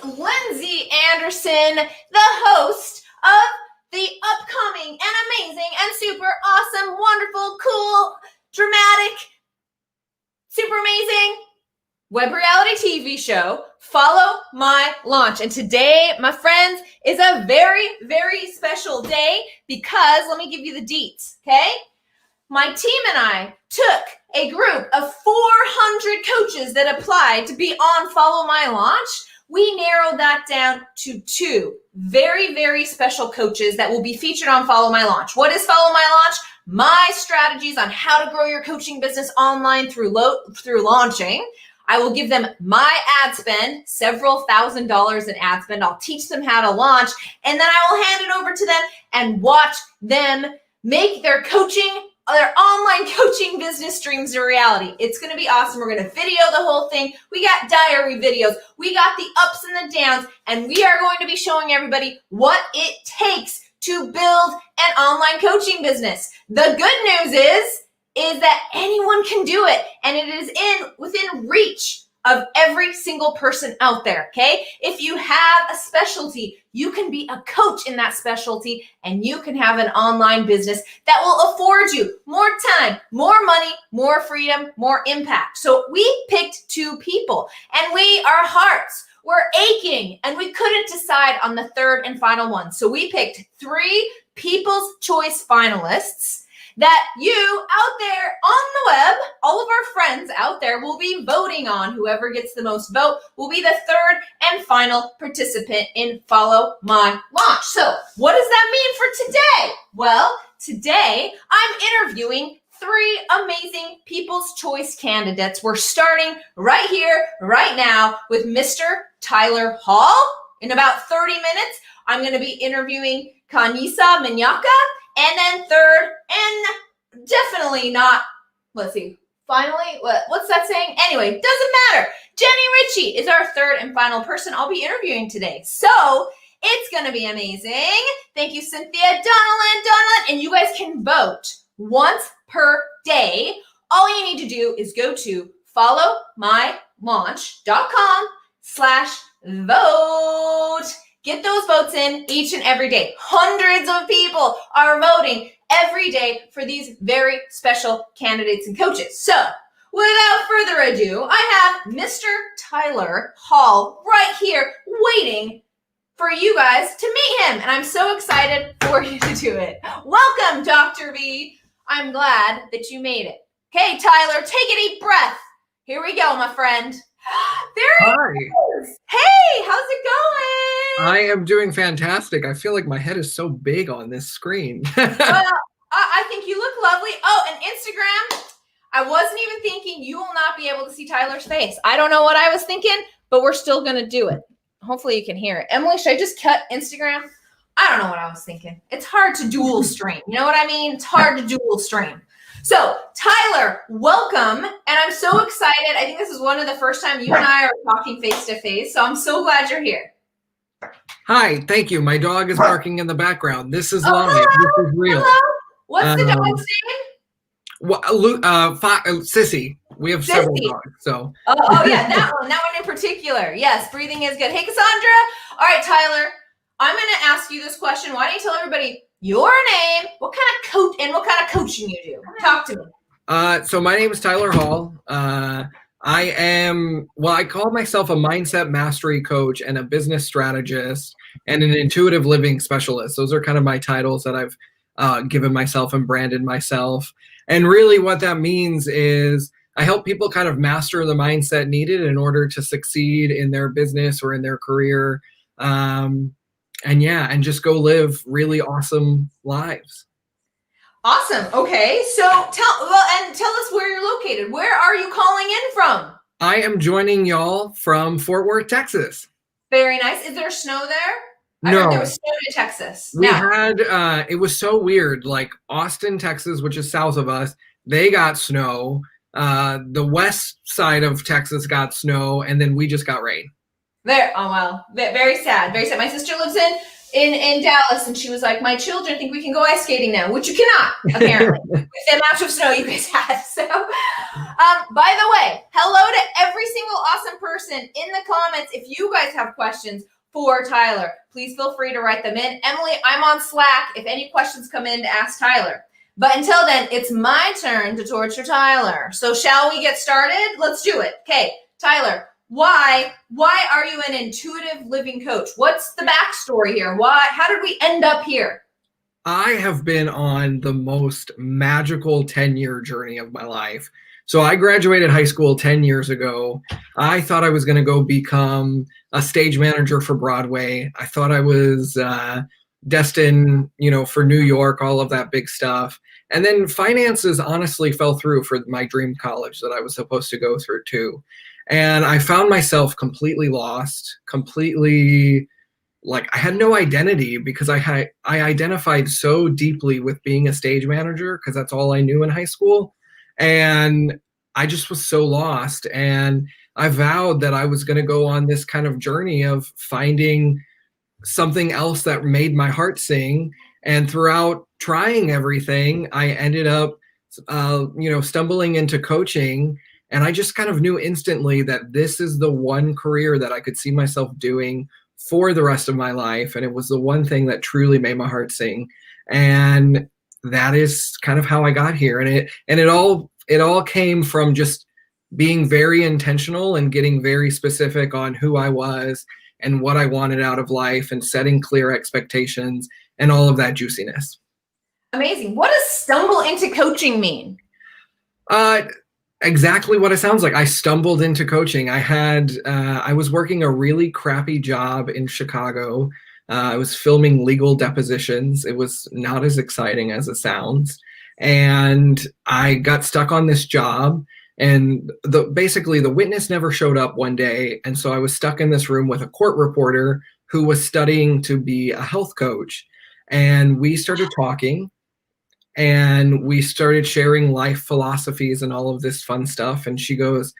Lindsay Anderson, the host of the upcoming and amazing and super awesome, wonderful, cool, dramatic, super amazing web reality TV show, Follow My Launch. And today, my friends, is a very, very special day because, let me give you the deets, okay? My team and I took a group of 400 coaches that applied to be on Follow My Launch. We narrowed that down to 2 very, very special coaches that will be featured on Follow My Launch. What is Follow My Launch? My strategies on how to grow your coaching business online through launching. I will give them my ad spend, several $1,000s in ad spend. I'll teach them how to launch, and then I will hand it over to them and watch them make their online coaching business dreams a reality. It's going to be awesome. We're going to video the whole thing. We got diary videos. We got the ups and the downs, and we are going to be showing everybody what it takes to build an online coaching business. The good news is that anyone can do it, and it is within reach of every single person out there, okay? If you have a specialty, you can be a coach in that specialty, and you can have an online business that will afford you more time, more money, more freedom, more impact. So we picked 2 people, and our hearts were aching, and we couldn't decide on the third and final one. So we picked 3 People's Choice finalists that you out there on the web, all of our friends out there will be voting on. Whoever gets the most vote will be the third and final participant in Follow My Launch. So what does that mean for today? Well, today I'm interviewing 3 amazing People's Choice candidates. We're starting right here, right now with Mr. Tyler Hall. In about 30 minutes, I'm going to be interviewing Khanyisa Mnyaka. And then third, and definitely not, finally, what's that saying? Anyway, doesn't matter. Jennie Ritchie is our third and final person I'll be interviewing today. So it's going to be amazing. Thank you, Cynthia, Donalyn, and you guys can vote once per day. All you need to do is go to followmylaunch.com/vote. Get those votes in each and every day. Hundreds of people are voting every day for these very special candidates and coaches. So without further ado, I have Mr. Tyler Hall right here waiting for you guys to meet him. And I'm so excited for you to do it. Welcome, Dr. V. I'm glad that you made it. Okay, Tyler, take a deep breath. Here we go, my friend. There he is. Hey, how's it going? I am doing fantastic. I feel like my head is so big on this screen. Well, I think you look lovely. Oh, and Instagram, I wasn't even thinking you will not be able to see Tyler's face. I don't know what I was thinking, but we're still going to do it. Hopefully you can hear it. Emily, should I just cut Instagram? I don't know what I was thinking. It's hard to dual stream. You know what I mean? It's hard to dual stream. So, Tyler, welcome, and I'm so excited. I think this is one of the first time you and I are talking face-to-face, so I'm so glad you're here. Hi, thank you. My dog is barking in the background. This is live. This is real. Hello. What's the dog's name? Sissy. We have several dogs, so. Oh, yeah, that one in particular. Yes, breathing is good. Hey, Cassandra. All right, Tyler, I'm going to ask you this question. Why don't you tell everybody your name, what kind of coaching you do? Talk to me. So my name is Tyler Hall. I call myself a mindset mastery coach and a business strategist and an intuitive living specialist. Those are kind of my titles that I've given myself and branded myself. And really what that means is I help people kind of master the mindset needed in order to succeed in their business or in their career. And just go live really awesome lives. Awesome. Okay. So tell us where you're located. Where are you calling in from? I am joining y'all from Fort Worth, Texas. Very nice. Is there snow there? No. I heard there was snow in Texas. We had, it was so weird. Like Austin, Texas, which is south of us, they got snow. The west side of Texas got snow, and then we just got rain. There. Oh, wow. Very sad. Very sad. My sister lives in Dallas, and she was like, my children think we can go ice skating now, which you cannot, apparently, with the amount of snow you guys had. So, by the way, hello to every single awesome person Anderson in the comments if you guys have questions for Tyler. Please feel free to write them in. Emily, I'm on Slack if any questions come in to ask Tyler. But until then, it's my turn to torture Tyler. So shall we get started? Let's do it. Okay, Tyler, why are you an intuitive living coach? What's the backstory here? How did we end up here? I have been on the most magical 10-year journey of my life. So I graduated high school 10 years ago. I thought I was going to go become a stage manager for Broadway. I thought I was destined, for New York, all of that big stuff. And then finances honestly fell through for my dream college that I was supposed to go through too. And I found myself completely lost, completely like I had no identity because I identified so deeply with being a stage manager because that's all I knew in high school. And I just was so lost. And I vowed that I was going to go on this kind of journey of finding something else that made my heart sing. And throughout trying everything, I ended up, stumbling into coaching. And I just kind of knew instantly that this is the one career that I could see myself doing for the rest of my life. And it was the one thing that truly made my heart sing. And that is kind of how I got here. And it all came from just being very intentional and getting very specific on who I was and what I wanted out of life and setting clear expectations and all of that juiciness. Amazing. What does stumble into coaching mean? Exactly what it sounds like. I stumbled into coaching. I was working a really crappy job in Chicago. I was filming legal depositions. It was not as exciting as it sounds. And I got stuck on this job. And basically the witness never showed up one day. And so I was stuck in this room with a court reporter who was studying to be a health coach. And we started talking. And we started sharing life philosophies and all of this fun stuff. And she goes,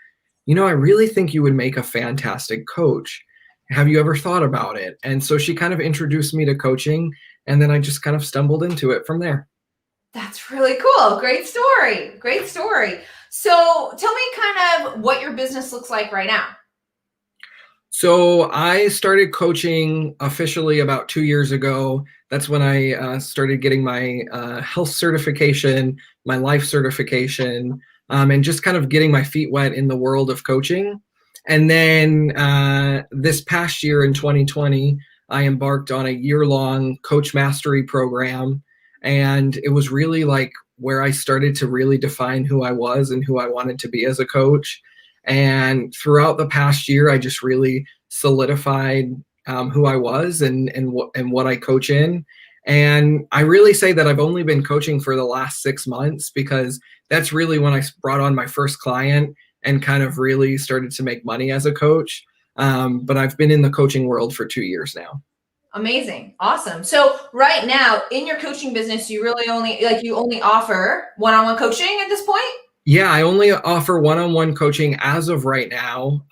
I really think you would make a fantastic coach. Have you ever thought about it? And so she kind of introduced me to coaching. And then I just kind of stumbled into it from there. That's really cool. Great story. Great story. So tell me kind of what your business looks like right now. So I started coaching officially about 2 years ago. That's when I started getting my health certification, my life certification, and just kind of getting my feet wet in the world of coaching. And then this past year in 2020, I embarked on a year-long coach mastery program. And it was really like where I started to really define who I was and who I wanted to be as a coach. And throughout the past year, I just really solidified who I was and what I coach in. And I really say that I've only been coaching for the last 6 months because that's really when I brought on my first client and kind of really started to make money as a coach. But I've been in the coaching world for 2 years now. Amazing. Awesome. So right now in your coaching business, you really only offer one-on-one coaching at this point? Yeah, I only offer one-on-one coaching as of right now.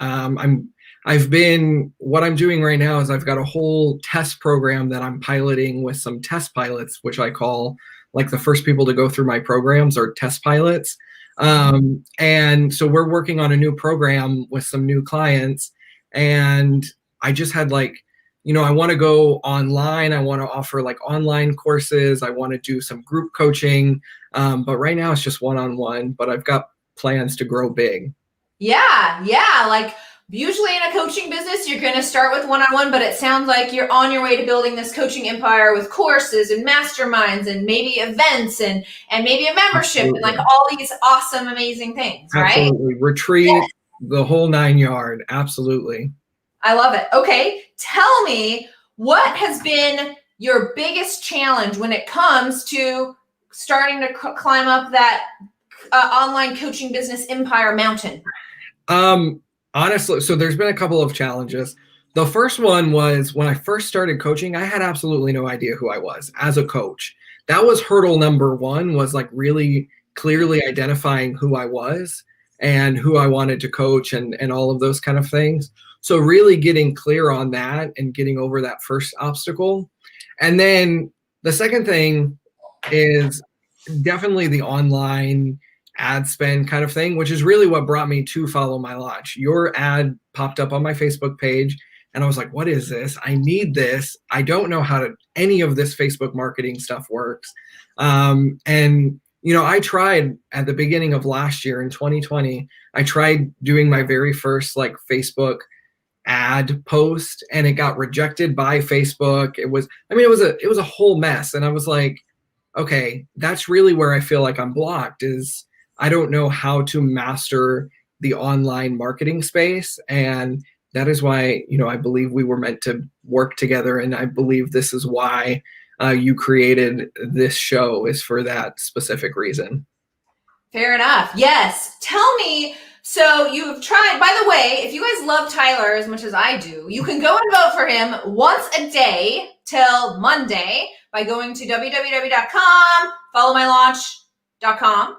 What I'm doing right now is I've got a whole test program that I'm piloting with some test pilots, which I call like the first people to go through my programs are test pilots. And so we're working on a new program with some new clients. And I just had I want to go online. I want to offer like online courses. I want to do some group coaching. But right now it's just one-on-one, but I've got plans to grow big. Yeah. Like usually in a coaching business, you're going to start with one-on-one, but it sounds like you're on your way to building this coaching empire with courses and masterminds and maybe events and maybe a membership. Absolutely. And like all these awesome, amazing things, right? Absolutely. Retreat, the whole 9 yard. Absolutely. I love it. Okay. Tell me, what has been your biggest challenge when it comes to starting to climb up that online coaching business empire mountain? Honestly, so there's been a couple of challenges. The first one was when I first started coaching, I had absolutely no idea who I was as a coach. That was hurdle number one, was like really clearly identifying who I was and who I wanted to coach and all of those kind of things. So really getting clear on that and getting over that first obstacle. And then the second thing is definitely the online ad spend kind of thing, which is really what brought me to Follow My Launch. Your ad popped up on my Facebook page, and I was like, what is this? I need this. I don't know how any of this Facebook marketing stuff works. And I tried at the beginning of last year in 2020, I tried doing my very first like Facebook ad post, and it got rejected by Facebook. It was a whole mess. And I was like, okay, that's really where I feel like I'm blocked, is I don't know how to master the online marketing space. And that is why, I believe we were meant to work together. And I believe this is why you created this show, is for that specific reason. Fair enough. Yes. Tell me, so you've tried, by the way, if you guys love Tyler as much as I do, you can go and vote for him once a day till Monday by going to www.com, followmylaunch.com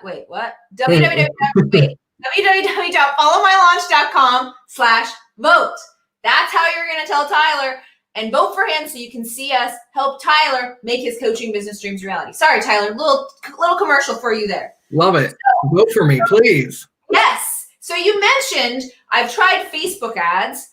wait, what? www.followmylaunch.com/vote. That's how you're going to tell Tyler and vote for him so you can see us help Tyler make his coaching business dreams reality. Sorry, Tyler, little commercial for you there. Love it. Vote for me, please. Yes. So you mentioned I've tried Facebook ads.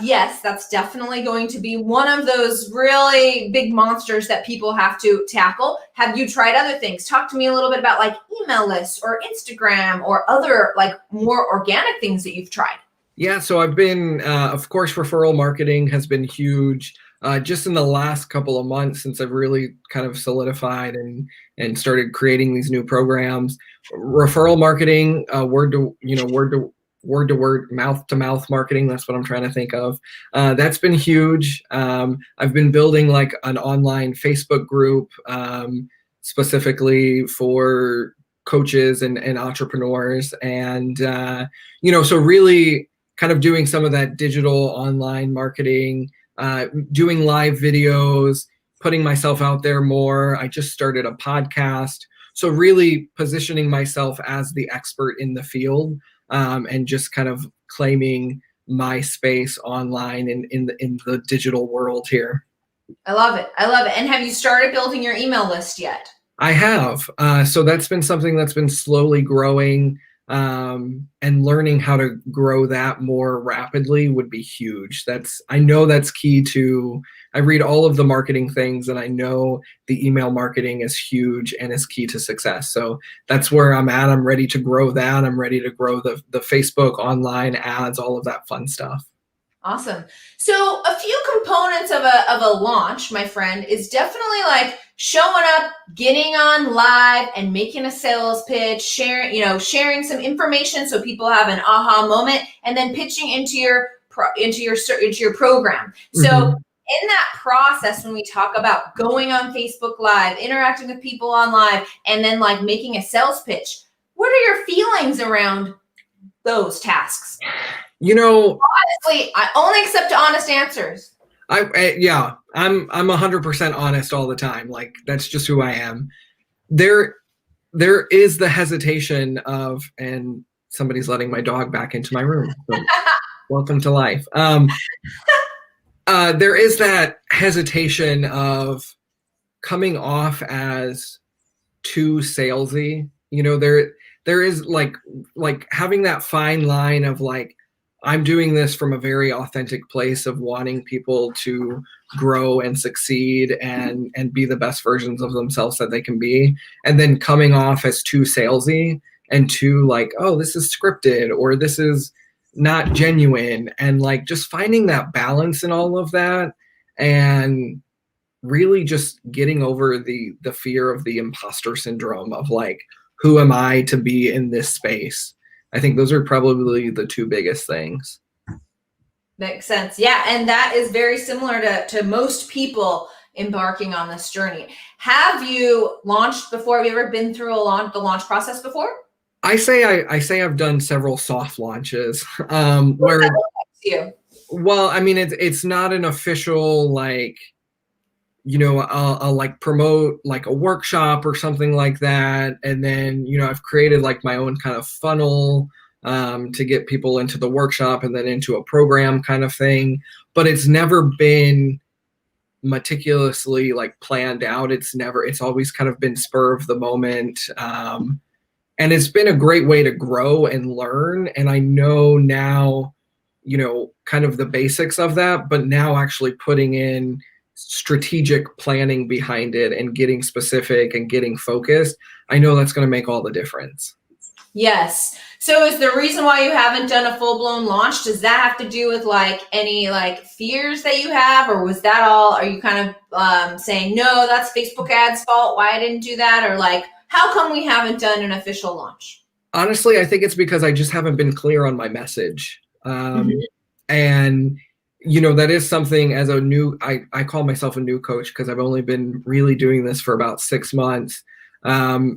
Yes, that's definitely going to be one of those really big monsters that people have to tackle. Have you tried other things? Talk to me a little bit about like email lists or Instagram or other like more organic things that you've tried. Yeah, so I've been, of course, referral marketing has been huge. Just in the last couple of months, since I've really kind of solidified and started creating these new programs, referral marketing, word to word, mouth to mouth marketing. That's what I'm trying to think of. That's been huge. I've been building like an online Facebook group specifically for coaches and entrepreneurs, and so really kind of doing some of that digital online marketing. Doing live videos, putting myself out there more. I just started a podcast. So really positioning myself as the expert in the field, and just kind of claiming my space online in the digital world here. I love it. I love it. And have you started building your email list yet? I have. So that's been something that's been slowly growing. And learning how to grow that more rapidly would be huge. I know that's key to, I read all of the marketing things, and I know the email marketing is huge and is key to success. So that's where I'm at. I'm ready to grow that. I'm ready to grow the Facebook online ads, all of that fun stuff. Awesome. So a few components of a launch, my friend, is definitely like showing up, getting on live and making a sales pitch, sharing some information so people have an aha moment, and then pitching into your program. So in that process, when we talk about going on Facebook Live, interacting with people on live, and then like making a sales pitch, what are your feelings around those tasks? Honestly, I only accept honest answers. I'm 100% honest all the time. Like, that's just who I am. There is the hesitation of, and somebody's letting my dog back into my room. So welcome to life. There is that hesitation of coming off as too salesy. There is like having that fine line of like, I'm doing this from a very authentic place of wanting people to grow and succeed and be the best versions of themselves that they can be. And then coming off as too salesy and too like, oh, this is scripted or this is not genuine. And like just finding that balance in all of that, and really just getting over the fear of the imposter syndrome of like, who am I to be in this space? I think those are probably the two biggest things. Makes sense. Yeah. And that is very similar to most people embarking on this journey. Have you launched before? Have you ever been through the launch process before? I say I've done several soft launches. Where you? Well, I mean, it's not an official like, I'll like promote like a workshop or something like that. And then, I've created like my own kind of funnel to get people into the workshop and then into a program kind of thing. But it's never been meticulously like planned out. It's always kind of been spur of the moment. And it's been a great way to grow and learn. And I know now, kind of the basics of that, but now actually putting in strategic planning behind it and getting specific and getting focused, I know that's going to make all the difference. Yes. So is the reason why you haven't done a full-blown launch, does that have to do with like any like fears that you have, or was that all, are you kind of saying, no, that's Facebook ads fault, why I didn't do that? Or like, how come we haven't done an official launch? Honestly, I think it's because I just haven't been clear on my message. And, that is something as a new, I call myself a new coach because I've only been really doing this for about 6 months,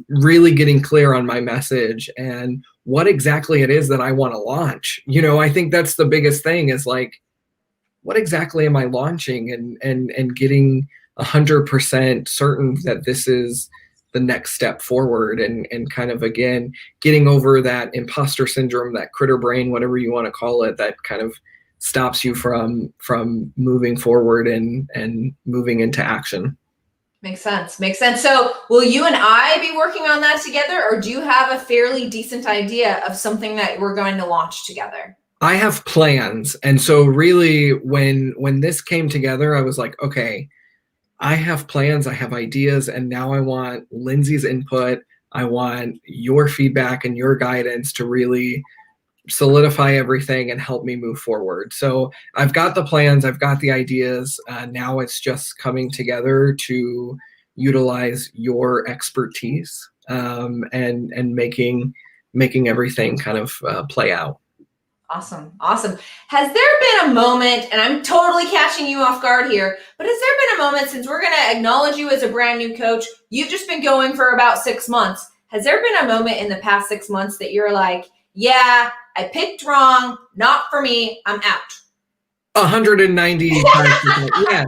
really getting clear on my message and what exactly it is that I want to launch. I think that's the biggest thing is like, what exactly am I launching and getting 100% certain that this is the next step forward and kind of, again, getting over that imposter syndrome, that critter brain, whatever you want to call it, that kind of stops you from moving forward and moving into action. Makes sense. So will you and I be working on that together, or do you have a fairly decent idea of something that we're going to launch together? I have plans. And so really when this came together, I was like, okay, I have plans, I have ideas, and now I want Lindsay's input. I want your feedback and your guidance to really solidify everything and help me move forward. So I've got the plans, I've got the ideas. Now it's just coming together to utilize your expertise and making everything kind of play out. Awesome. Has there been a moment, and I'm totally catching you off guard here, but has there been a moment, since we're going to acknowledge you as a brand new coach, you've just been going for about 6 months. Has there been a moment in the past 6 months that you're like, yeah, I picked wrong, not for me, I'm out? 195%. Yes.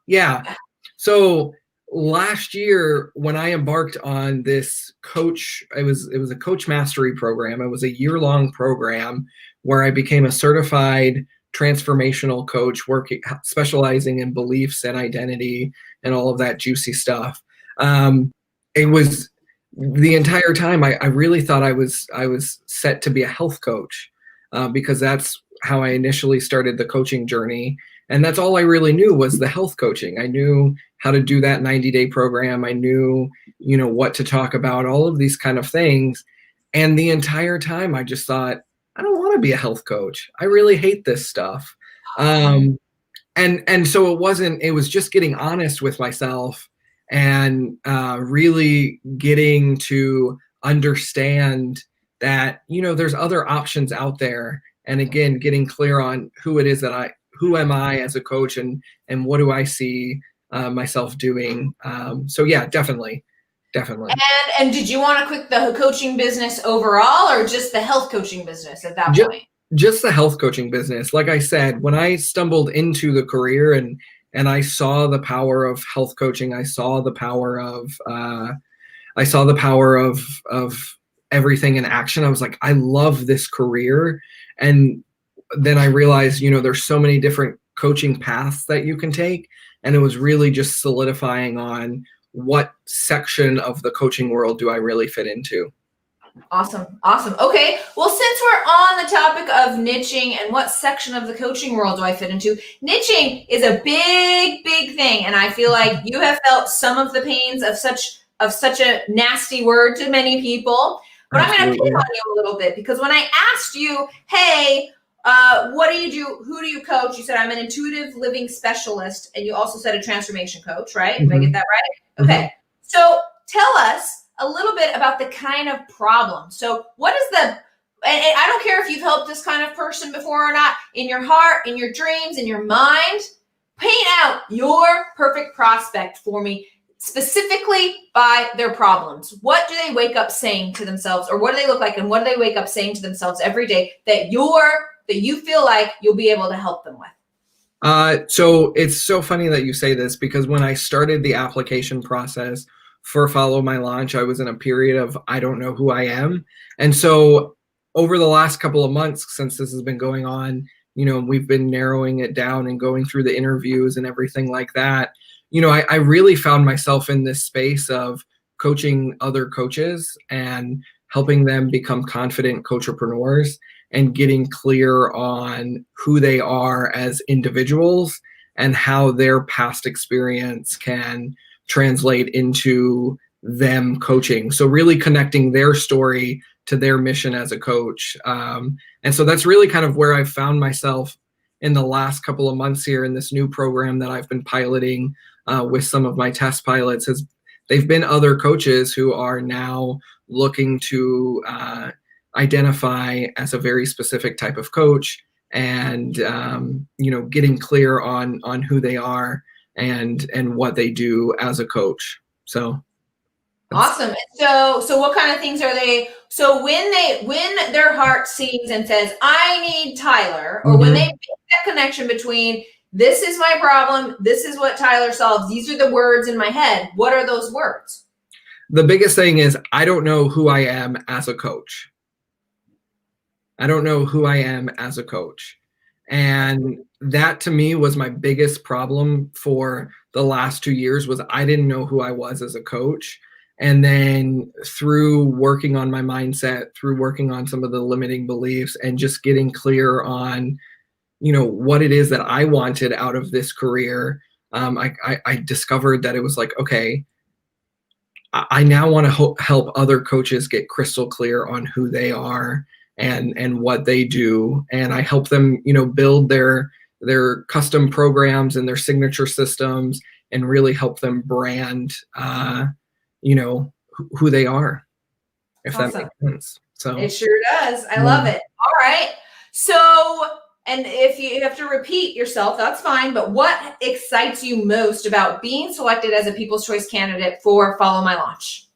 Yeah. So last year when I embarked on this coach, it was a coach mastery program. It was a year-long program where I became a certified transformational coach, specializing in beliefs and identity and all of that juicy stuff. It was the entire time I really thought I was set to be a health coach because that's how I initially started the coaching journey. And that's all I really knew was the health coaching. I knew how to do that 90-day program. I knew, what to talk about, all of these kind of things. And the entire time I just thought, I don't want to be a health coach. I really hate this stuff. And so it was just getting honest with myself and really getting to understand that, there's other options out there. And again, getting clear on who it is who am I as a coach and what do I see myself doing. So yeah, definitely. And did you want to quit the coaching business overall, or just the health coaching business at that point? Just the health coaching business. Like I said, when I stumbled into the career and I saw the power of health coaching, I saw the power of everything in action. I was like, I love this career. And then I realized, there's so many different coaching paths that you can take. And it was really just solidifying on what section of the coaching world do I really fit into. Awesome. Okay. Well, since we're on the topic of niching and what section of the coaching world do I fit into, niching is a big thing. And I feel like you have felt some of the pains of such a nasty word to many people. But Absolutely. I'm going to pick on you a little bit, because when I asked you, hey, what do you do? Who do you coach? You said, I'm an intuitive living specialist. And you also said a transformation coach, right? Mm-hmm. Did I get that right? Okay. Mm-hmm. So tell us a little bit about the kind of problem. So what is and I don't care if you've helped this kind of person before or not, in your heart, in your dreams, in your mind, paint out your perfect prospect for me, specifically by their problems. What do they wake up saying to themselves, or what do they look like, and what do they wake up saying to themselves every day that you feel like you'll be able to help them with? So it's so funny that you say this, because when I started the application process for Follow My Launch, I was in a period of, I don't know who I am. And so over the last couple of months, since this has been going on, we've been narrowing it down and going through the interviews and everything like that. I really found myself in this space of coaching other coaches and helping them become confident coachpreneurs and getting clear on who they are as individuals and how their past experience can translate into them coaching. So really connecting their story to their mission as a coach. And so that's really kind of where I've found myself in the last couple of months here in this new program that I've been piloting with some of my test pilots. They've been other coaches who are now looking to identify as a very specific type of coach and getting clear on who they are and what they do as a coach. So awesome. So what kind of things are they? So when their heart sings and says, I need Tyler, or when they make that connection between this is my problem, this is what Tyler solves, these are the words in my head, what are those words? The biggest thing is I don't know who I am as a coach. I don't know who I am as a coach. And that to me was my biggest problem for the last 2 years was I didn't know who I was as a coach. And then through working on my mindset, through working on some of the limiting beliefs and just getting clear on, what it is that I wanted out of this career, I discovered that it was like, okay, I now want to help other coaches get crystal clear on who they are and what they do. And I help them, build their custom programs and their signature systems and really help them brand, who they are, if awesome. that makes sense. So it sure does. I love it. All right. So, and if you have to repeat yourself, that's fine. But what excites you most about being selected as a People's Choice candidate for Follow My Launch?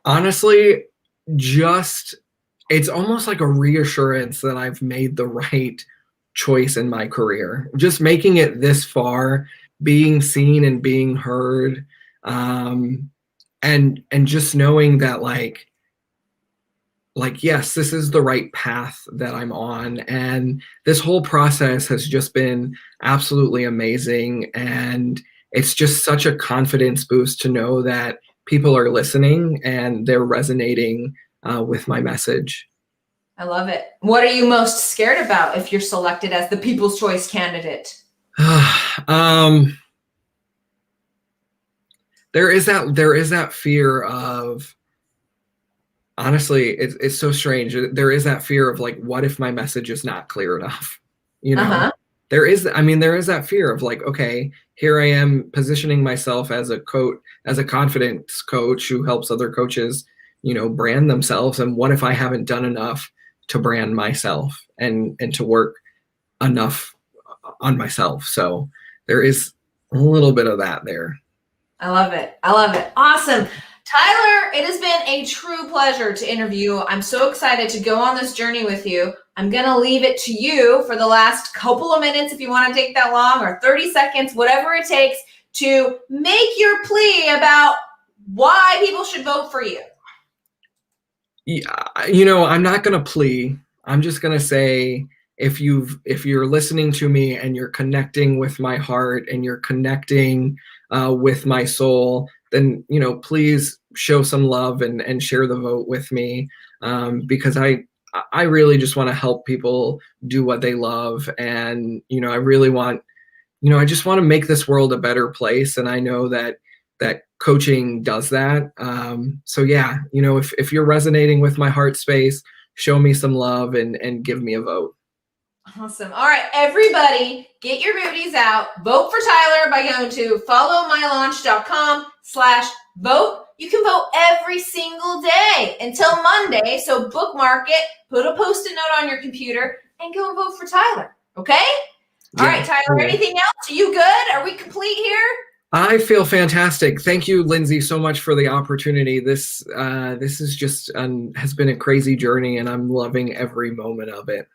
Honestly, it's almost like a reassurance that I've made the right choice in my career. Just making it this far, being seen and being heard, and just knowing that like yes, this is the right path that I'm on. And this whole process has just been absolutely amazing. And it's just such a confidence boost to know that people are listening and they're resonating with my message. I love it. What are you most scared about if you're selected as the People's Choice candidate? There is that fear of, honestly, it's so strange. There is that fear of like, what if my message is not clear enough? There is that fear of like, okay, here I am positioning myself as a coach, as a confidence coach who helps other coaches, brand themselves. And what if I haven't done enough to brand myself and to work enough on myself? So there is a little bit of that there. I love it. Awesome. Tyler, it has been a true pleasure to interview. I'm so excited to go on this journey with you. I'm going to leave it to you for the last couple of minutes, if you want to take that long, or 30 seconds, whatever it takes, to make your plea about why people should vote for you. Yeah, I'm not going to plea. I'm just going to say, if you're listening to me and you're connecting with my heart and you're connecting with my soul, then, please show some love and share the vote with me, because I really just want to help people do what they love. And, I really want, I just want to make this world a better place. And I know that coaching does that. So yeah, if you're resonating with my heart space, show me some love and give me a vote. Awesome. All right, everybody, get your booties out. Vote for Tyler by going to followmylaunch.com/vote. You can vote every single day until Monday. So bookmark it, put a Post-it note on your computer, and go and vote for Tyler. Okay? All right, Tyler, anything else? Are you good? Are we complete here? I feel fantastic. Thank you, Lindsay, so much for the opportunity. This is just has been a crazy journey, and I'm loving every moment of it.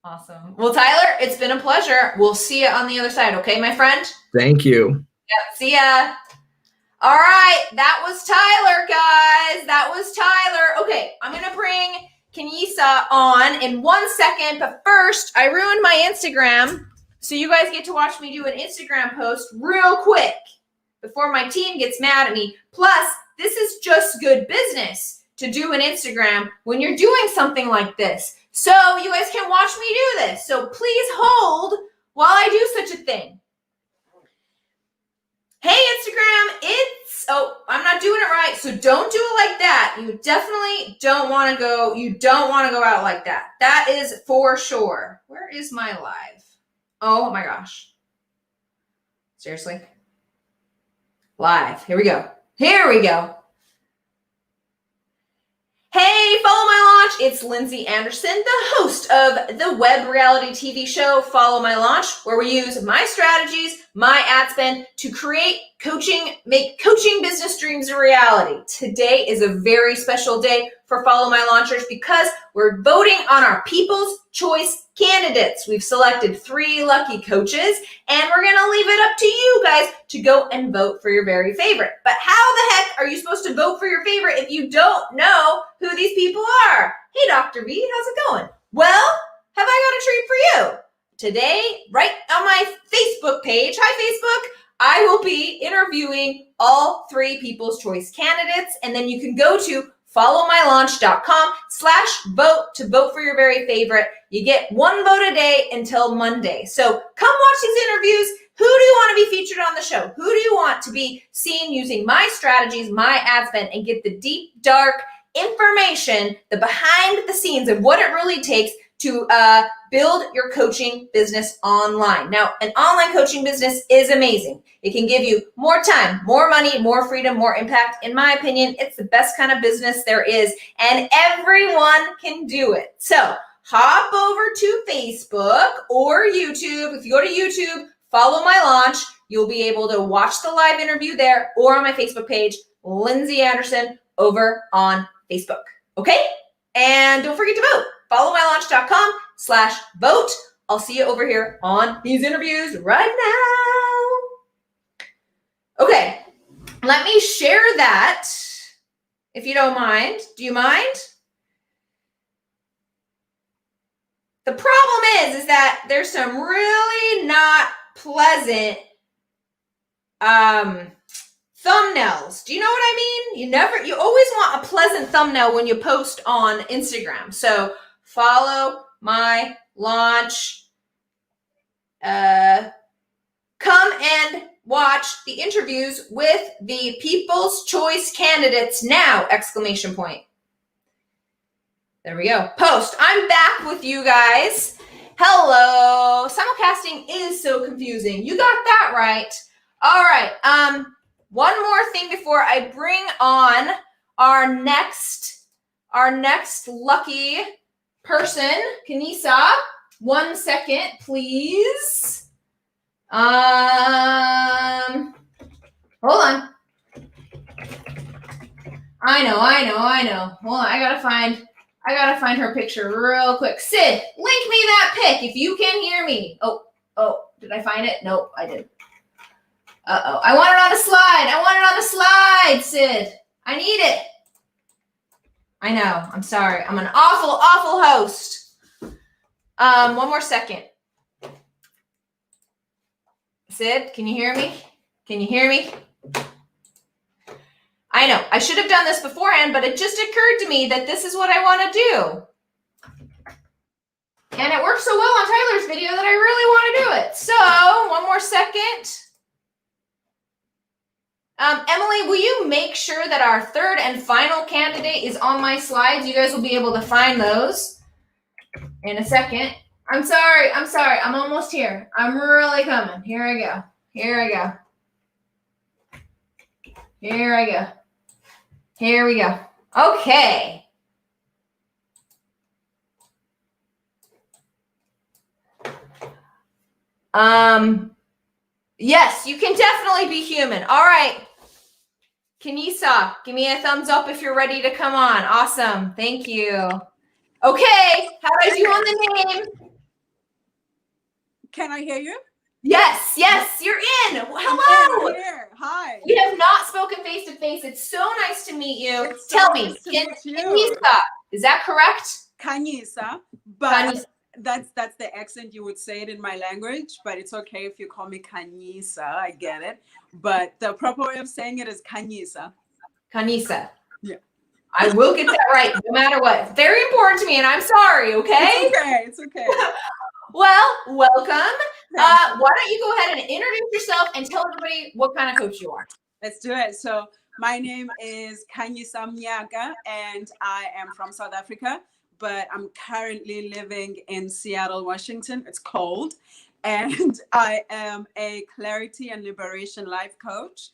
Awesome. Well, Tyler, it's been a pleasure. We'll see you on the other side. Okay, my friend? Thank you. Yep. See ya. All right. That was Tyler, guys. That was Tyler. Okay. I'm going to bring Khanyisa on in 1 second. But first, I ruined my Instagram. So you guys get to watch me do an Instagram post real quick before my team gets mad at me. Plus, this is just good business to to do an Instagram when you're doing something like this. So you guys can watch me do this. So please hold while I do such a thing. Hey, Instagram, I'm not doing it right. So don't do it like that. You definitely don't want to go out like that. That is for sure. Where is my live? Oh my gosh. Seriously? Live. Here we go. Hey, follow my launch. It's Lindsay Anderson, the host of the web reality TV show Follow My Launch, where we use my strategies, my ad spend to make coaching business dreams a reality. Today is a very special day for Follow My Launchers because we're voting on our People's Choice candidates. We've selected 3 lucky coaches, and we're going to leave it up to you guys to go and vote for your very favorite. But how the heck are you supposed to vote for your favorite if you don't know who these people are? Hey, Dr. V, how's it going? Well, have I got a treat for you? Today, right on my Facebook page, hi Facebook, I will be interviewing all 3 People's Choice candidates, and then you can go to followmylaunch.com/vote to vote for your very favorite. You get 1 vote a day until Monday. So come watch these interviews. Who do you want to be featured on the show? Who do you want to be seen using my strategies, my ad spend, and get the deep, dark information, the behind the scenes of what it really takes to build your coaching business online. Now, an online coaching business is amazing. It can give you more time, more money, more freedom, more impact. In my opinion, it's the best kind of business there is, and everyone can do it. So hop over to Facebook or YouTube. If you go to YouTube, follow my launch, you'll be able to watch the live interview there or on my Facebook page, Lindsay Anderson, over on Facebook. Okay? And don't forget to vote. followmylaunch.com/vote. I'll see you over here on these interviews right now. Okay, let me share that if you don't mind. Do you mind? The problem is that there's some really not pleasant thumbnails. Do you know what I mean? You always want a pleasant thumbnail when you post on Instagram. So follow my launch. Come and watch the interviews with the People's Choice candidates now! ! There we go. Post. I'm back with you guys. Hello. Simulcasting is so confusing. You got that right. All right. One more thing before I bring on our next lucky person, Khanyisa. 1 second, please. Hold on. I know. Hold on, I gotta find her picture real quick. Sid, link me that pic if you can hear me. Oh, did I find it? Nope, I didn't. Uh-oh, I want it on a slide, Sid. I need it. I know, I'm sorry. I'm an awful host. 1 more second. Sid, can you hear me? I know, I should have done this beforehand, but it just occurred to me that this is what I want to do. And it worked so well on Tyler's video that I really want to do it. So, 1 more second. Emily, will you make sure that our 3rd and final candidate is on my slides? You guys will be able to find those in a second. I'm sorry. I'm almost here. I'm really coming. Here I go. Here we go. Okay. Yes, you can definitely be human. All right. Khanyisa, give me a thumbs up if you're ready to come on. Awesome. Thank you. Okay. How do I do on the name? Can I hear you? Yes, you're in. Hello. I'm here. Hi. We have not spoken face to face. It's so nice to meet you. It's so Tell nice me, to meet you. Khanyisa, is that correct? Khanyisa, but Khanyisa. that's the accent you would say it in my language, but it's okay if you call me Khanyisa. I get it. But the proper way of saying it is Khanyisa. Khanyisa. Yeah. I will get that right no matter what. Very important to me, and I'm sorry, okay? It's okay. Well, welcome. Why don't you go ahead and introduce yourself and tell everybody what kind of coach you are? Let's do it. So my name is Khanyisa Mnyaka, and I am from South Africa, but I'm currently living in Seattle, Washington. It's cold. And I am a clarity and liberation life coach.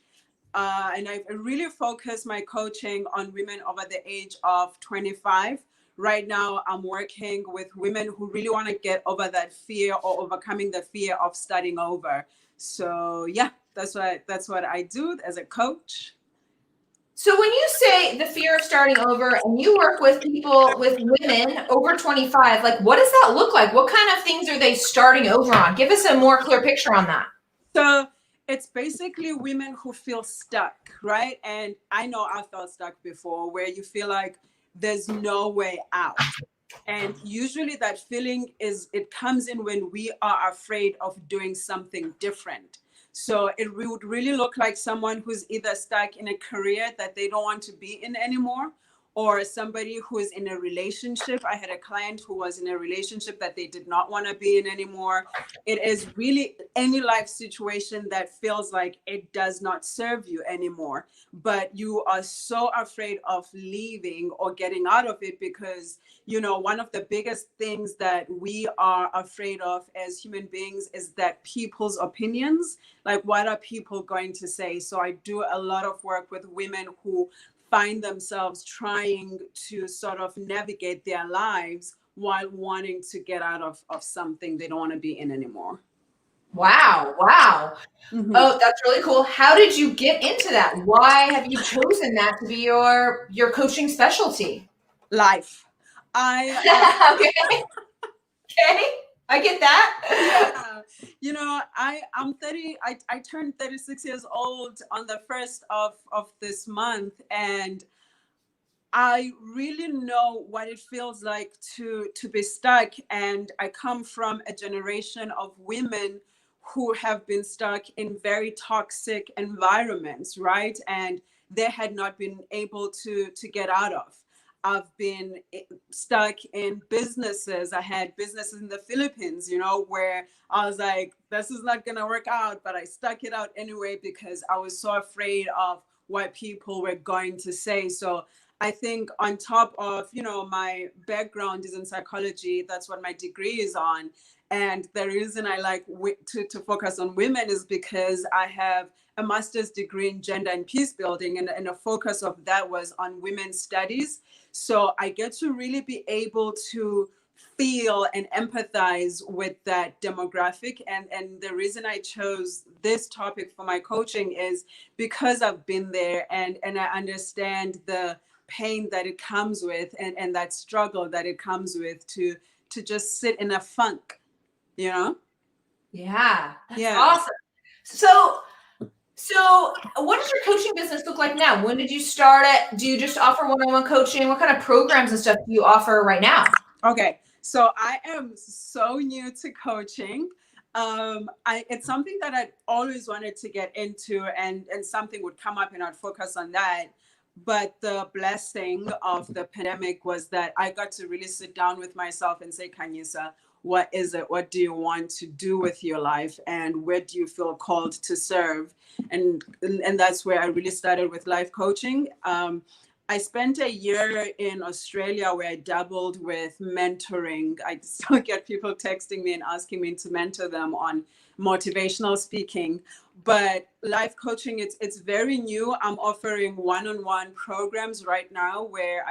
And I've really focused my coaching on women over the age of 25. Right now, I'm working with women who really want to get over that fear or overcoming the fear of starting over. So yeah, that's what I do as a coach. So when you say the fear of starting over and you work with people, with women over 25, like what does that look like? What kind of things are they starting over on? Give us a more clear picture on that. So it's basically women who feel stuck, right? And I know I felt stuck before, where you feel like there's no way out. And usually that feeling it comes in when we are afraid of doing something different. So it would really look like someone who's either stuck in a career that they don't want to be in anymore, or somebody who is in a relationship. I had a client who was in a relationship that they did not want to be in anymore. It is really any life situation that feels like it does not serve you anymore, but you are so afraid of leaving or getting out of it because, you know, one of the biggest things that we are afraid of as human beings is that people's opinions, like what are people going to say? So I do a lot of work with women who find themselves trying to sort of navigate their lives while wanting to get out of something they don't want to be in anymore. Wow. Mm-hmm. Oh, that's really cool. How did you get into that? Why have you chosen that to be your coaching specialty? Life. Okay. I get that. Yeah. You know, I'm 30. I turned 36 years old on the 1st of this month, and I really know what it feels like to be stuck. And I come from a generation of women who have been stuck in very toxic environments, right? And they had not been able to get out of. I've been stuck in businesses. I had businesses in the Philippines, you know, where I was like, this is not going to work out, but I stuck it out anyway because I was so afraid of what people were going to say. So I think on top of, you know, my background is in psychology, that's what my degree is on. And the reason I like to focus on women is because I have a master's degree in gender and peace building, and a focus of that was on women's studies. So I get to really be able to feel and empathize with that demographic. And the reason I chose this topic for my coaching is because I've been there and I understand the pain that it comes with and that struggle that it comes with to just sit in a funk, you know? Yeah, that's awesome. So what does your coaching business look like now? When did you start it? Do you just offer one-on-one coaching? What kind of programs and stuff do you offer right now? Okay, so I am so new to coaching. It's something that I'd always wanted to get into, and something would come up and I'd focus on that. But the blessing of the pandemic was that I got to really sit down with myself and say, Khanyisa, what is it? What do you want to do with your life? And where do you feel called to serve? And that's where I really started with life coaching. I spent a year in Australia where I dabbled with mentoring. I still get people texting me and asking me to mentor them on motivational speaking. But life coaching, it's very new. I'm offering one-on-one programs right now where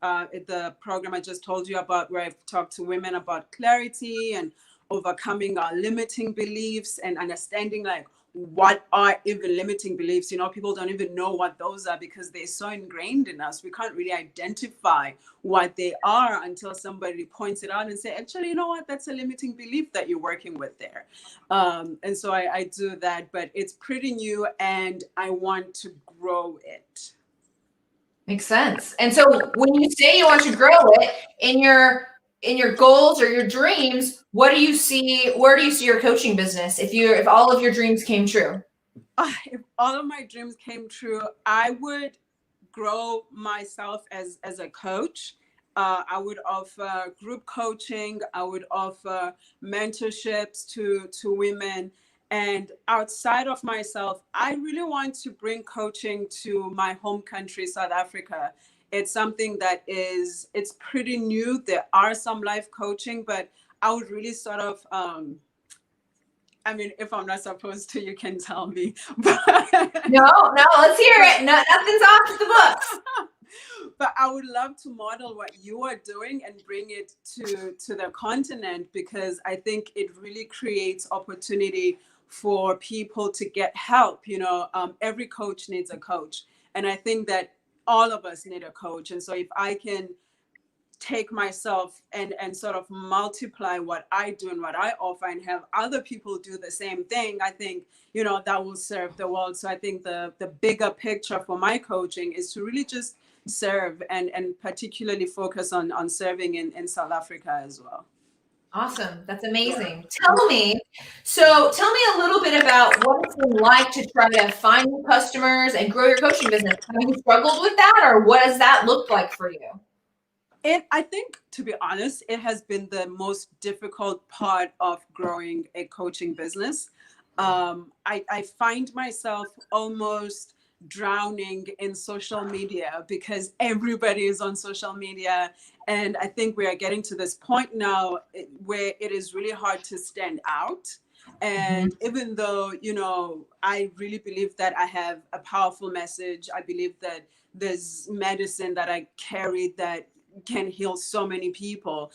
the program I just told you about, where I've talked to women about clarity and overcoming our limiting beliefs and understanding like what are even limiting beliefs. You know, people don't even know what those are because they're so ingrained in us. We can't really identify what they are until somebody points it out and say, actually, you know what, that's a limiting belief that you're working with there. And so I do that, but it's pretty new and I want to grow it. Makes sense. And so when you say you want to grow it in your goals or your dreams, what do you see? Where do you see your coaching business if all of your dreams came true? If all of my dreams came true, I would grow myself as a coach. I would offer group coaching. I would offer mentorships to women. And outside of myself, I really want to bring coaching to my home country, South Africa. It's something that it's pretty new. There are some life coaching, but I would really sort of, I mean, if I'm not supposed to, you can tell me. No, let's hear it. No, nothing's off the books. But I would love to model what you are doing and bring it to the continent, because I think it really creates opportunity for people to get help. Every coach needs a coach. And I think that all of us need a coach. And so if I can take myself and sort of multiply what I do and what I offer and have other people do the same thing, I think, that will serve the world. So I think the bigger picture for my coaching is to really just serve and particularly focus on serving in South Africa as well. Awesome. That's amazing. Tell me a little bit about what it's been like to try to find new customers and grow your coaching business. Have you struggled with that, or what does that look like for you? I think, to be honest, it has been the most difficult part of growing a coaching business. I find myself almost drowning in social media because everybody is on social media. And I think we are getting to this point now where it is really hard to stand out. And even though, I really believe that I have a powerful message, I believe that there's medicine that I carry that can heal so many people.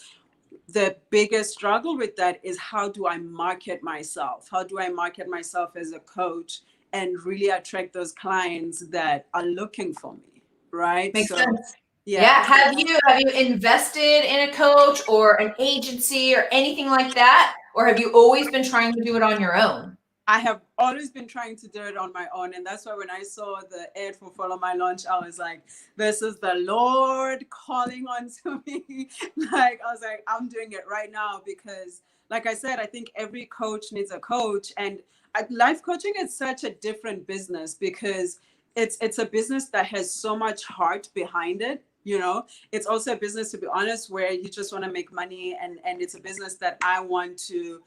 The biggest struggle with that is, how do I market myself? How do I market myself as a coach and really attract those clients that are looking for me, right? Makes sense. Yeah. Have you invested in a coach or an agency or anything like that? Or have you always been trying to do it on your own? I have always been trying to do it on my own. And that's why when I saw the ad for Follow My Launch, I was like, this is the Lord calling onto me. I was like, I'm doing it right now because, like I said, I think every coach needs a coach. And life coaching is such a different business because it's a business that has so much heart behind it. It's also a business, to be honest, where you just want to make money. And it's a business that I want to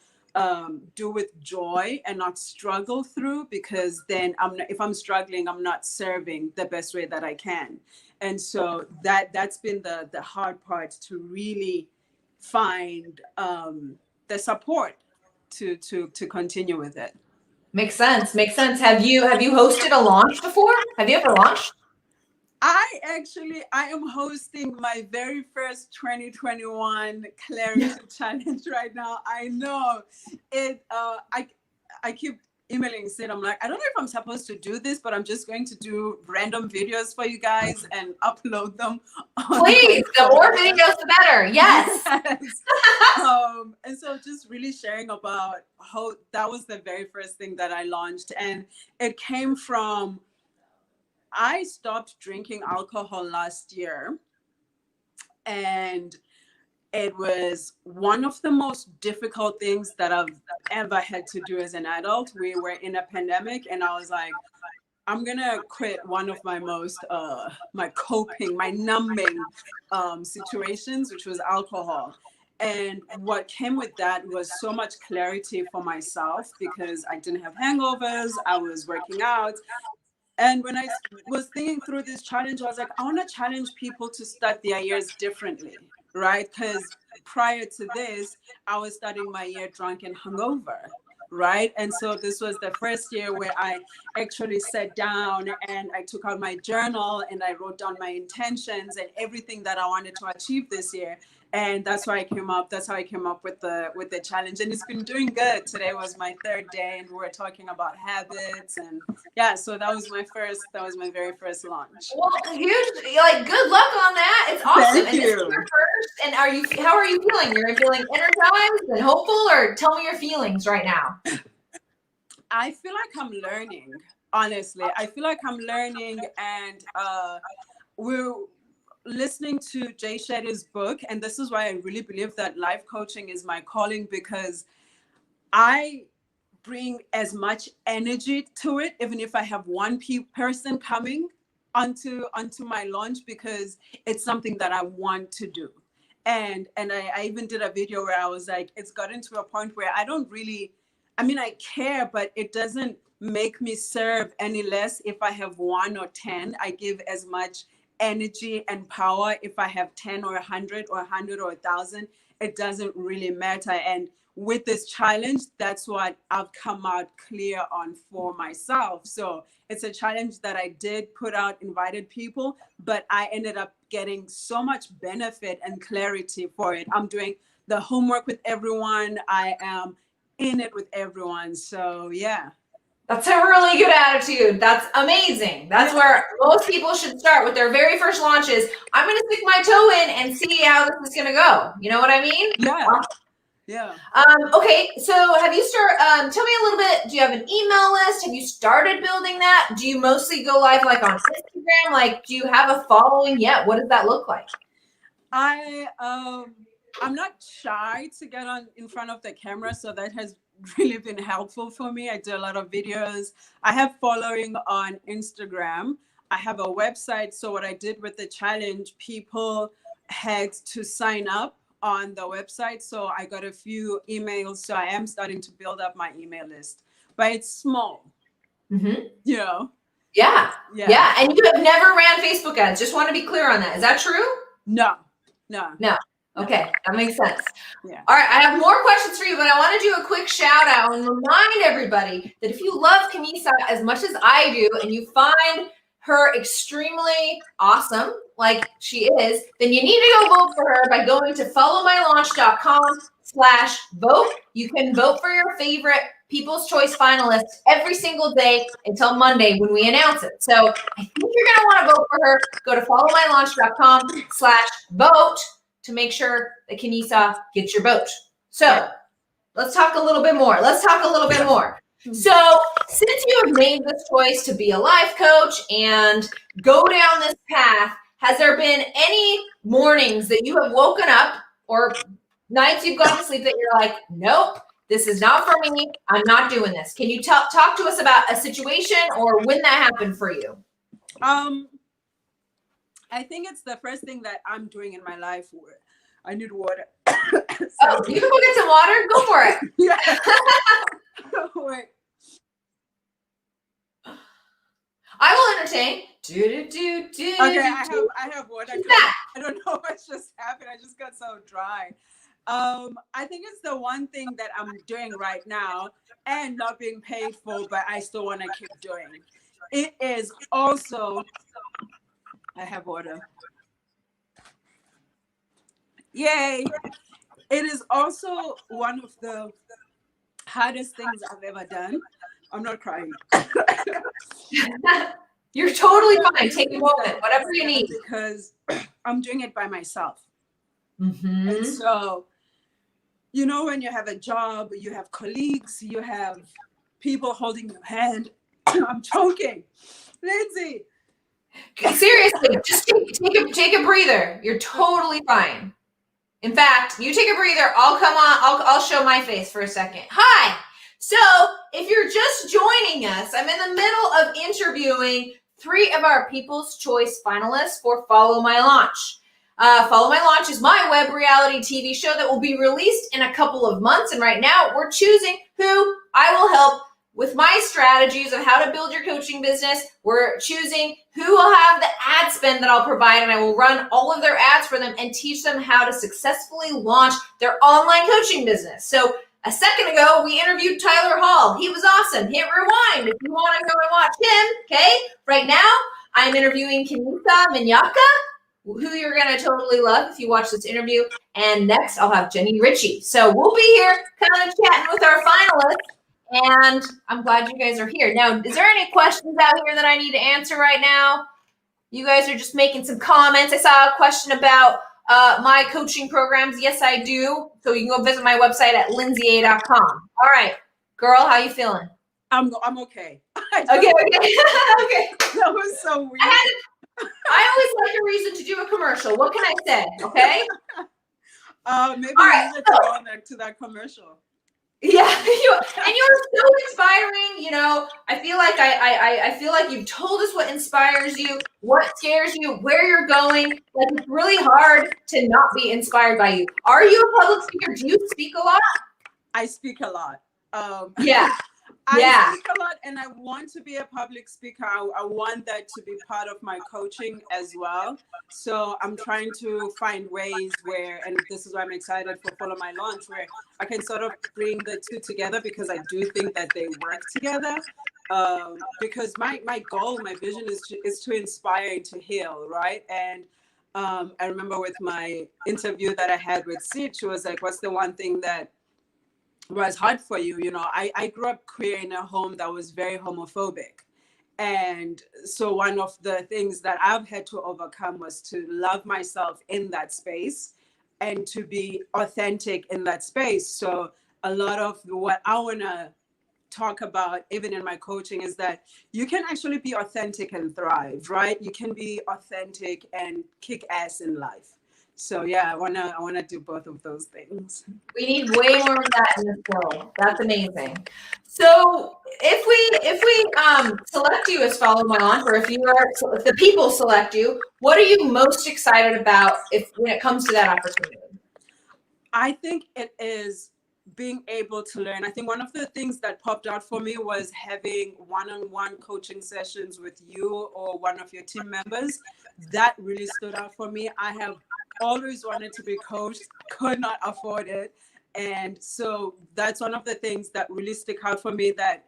do with joy and not struggle through, because then if I'm struggling, I'm not serving the best way that I can. And so that's been the hard part, to really find the support to continue with it. Makes sense. Have you hosted a launch before? Have you ever launched? I am hosting my very first 2021 Clarity Challenge right now. I know it. I keep emailing Sid. I'm like, I don't know if I'm supposed to do this, but I'm just going to do random videos for you guys and upload them. Please, the more videos, the better. Yes. And so just really sharing about how that was the very first thing that I launched, and it came from, I stopped drinking alcohol last year, and it was one of the most difficult things that I've ever had to do as an adult. We were in a pandemic, and I was like, I'm gonna quit one of my most my coping, my numbing situations, which was alcohol. And what came with that was so much clarity for myself, because I didn't have hangovers, I was working out. And when I was thinking through this challenge, I was like, I want to challenge people to start their years differently, right? Because prior to this, I was starting my year drunk and hungover, right? And so this was the first year where I actually sat down and I took out my journal and I wrote down my intentions and everything that I wanted to achieve this year. And that's how I came up with the challenge, and it's been doing good. Today was my third day, and we were talking about habits, and yeah, so that was my very first launch. Well, good luck on that. It's awesome. Thank you. This is your first. And how are you feeling? You're feeling energized and hopeful, or tell me your feelings right now. I feel like I'm learning, honestly. I feel like I'm learning, and we're listening to Jay Shetty's book, and this is why I really believe that life coaching is my calling, because I bring as much energy to it, even if I have one person coming, onto my launch because it's something that I want to do. And I even did a video where I was like, it's gotten to a point where I don't really, I mean, I care, but it doesn't make me serve any less if I have 1 or 10. I give as much energy and power if I have 10 or 100 or 100 or 1,000. It doesn't really matter. And with this challenge, that's what I've come out clear on for myself. So it's a challenge that I did put out, invited people, but I ended up getting so much benefit and clarity for it. I'm doing the homework with everyone. I am in it with everyone. So yeah. That's a really good attitude. That's amazing. That's where most people should start with their very first launches. I'm going to stick my toe in and see how this is going to go. You know what I mean? Yeah. Yeah. Okay. So have you tell me a little bit, do you have an email list? Have you started building that? Do you mostly go live like on Instagram? Like, do you have a following yet? What does that look like? I'm not shy to get on in front of the camera. So that has really been helpful for me. I do a lot of videos. I have following on Instagram. I have a website. So what I did with the challenge, people had to sign up on the website. So I got a few emails. So I am starting to build up my email list, but it's small. Mm-hmm. You know? Yeah. And you have never ran Facebook ads. Just want to be clear on that. Is that true? No. Okay, that makes sense. Yeah. All right, I have more questions for you, but I want to do a quick shout out and remind everybody that if you love Khanyisa as much as I do and you find her extremely awesome, like she is, then you need to go vote for her by going to followmylaunch.com/vote. You can vote for your favorite People's Choice finalists every single day until Monday when we announce it. So I think you're going to want to vote for her. Go to followmylaunch.com/vote to make sure that Khanyisa gets your vote. So let's talk a little bit more. So since you have made this choice to be a life coach and go down this path, has there been any mornings that you have woken up or nights you've gone to sleep that you're like, nope, this is not for me. I'm not doing this. Can you talk to us about a situation or when that happened for you? I think it's the first thing that I'm doing in my life. I need water. So, you can go get some water. Go for it. Yeah. Wait. I will entertain. Okay, I have water. I don't know what just happened. I just got so dry. I think it's the one thing that I'm doing right now and not being paid for, but I still want to keep doing. It is also, I have water. Yay. It is also one of the hardest things I've ever done. I'm not crying. You're totally fine. Take a moment, whatever you need. Because I'm doing it by myself. Mm-hmm. And so, you know, when you have a job, you have colleagues, you have people holding your hand. I'm choking. Lindsay. Seriously, just take a breather. You're totally fine. In fact, you take a breather. I'll come on. I'll show my face for a second. Hi. So if you're just joining us, I'm in the middle of interviewing 3 of our People's Choice finalists for Follow My Launch. Follow My Launch is my web reality TV show that will be released in a couple of months. And right now we're choosing who I will help with my strategies of how to build your coaching business. We're choosing who will have the ad spend that I'll provide, and I will run all of their ads for them and teach them how to successfully launch their online coaching business. So a second ago, we interviewed Tyler Hall. He was awesome. Hit rewind if you want to go and watch him, okay? Right now, I'm interviewing Khanyisa Mnyaka, who you're going to totally love if you watch this interview. And next, I'll have Jennie Ritchie. So we'll be here kind of chatting with our finalists. And I'm glad you guys are here. Now, is there any questions out here that I need to answer right now? You guys are just making some comments. I saw a question about my coaching programs. Yes, I do. So you can go visit my website at lindsaye.com. All right, girl, how you feeling? I'm okay. Okay. That was so weird. I always like a reason to do a commercial. What can I say? Okay. Maybe we need to go back to that commercial. Yeah, you're so inspiring. You know, I feel like I feel like you've told us what inspires you, what scares you, where you're going. Like, it's really hard to not be inspired by you. Are you a public speaker? Do you speak a lot? I speak a lot. Yeah. I speak a lot, and I want to be a public speaker. I want that to be part of my coaching as well. So I'm trying to find ways where, and this is why I'm excited for Follow My Launch, where I can sort of bring the two together, because I do think that they work together. Because my goal, my vision is to inspire and to heal, right? And I remember with my interview that I had with Sid, she was like, "What's the one thing that was hard for you?" You know, I grew up queer in a home that was very homophobic. And so one of the things that I've had to overcome was to love myself in that space and to be authentic in that space. So a lot of what I want to talk about, even in my coaching, is that you can actually be authentic and thrive, right? You can be authentic and kick ass in life. So yeah, I wanna do both of those things. We need way more of that in this world. That's amazing. So if we select you as Follow My Launch, or if the people select you, what are you most excited about when it comes to that opportunity? I think it is being able to learn. I think one of the things that popped out for me was having one-on-one coaching sessions with you or one of your team members. That really stood out for me. I have always wanted to be coached, could not afford it. And so that's one of the things that really stick out for me, that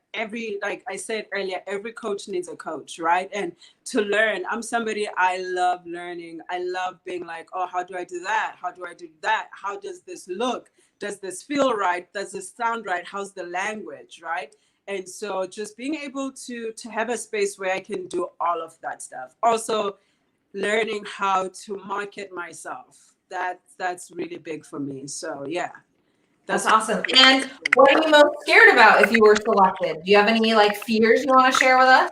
like I said earlier, every coach needs a coach, right? And to learn, I'm somebody, I love learning. I love being like, oh, how do I do that? How do I do that? How does this look? Does this feel right? Does this sound right? How's the language, right? And so just being able to have a space where I can do all of that stuff. Also, learning how to market myself. That's really big for me. So yeah. That's awesome. And what are you most scared about if you were selected? Do you have any like fears you want to share with us?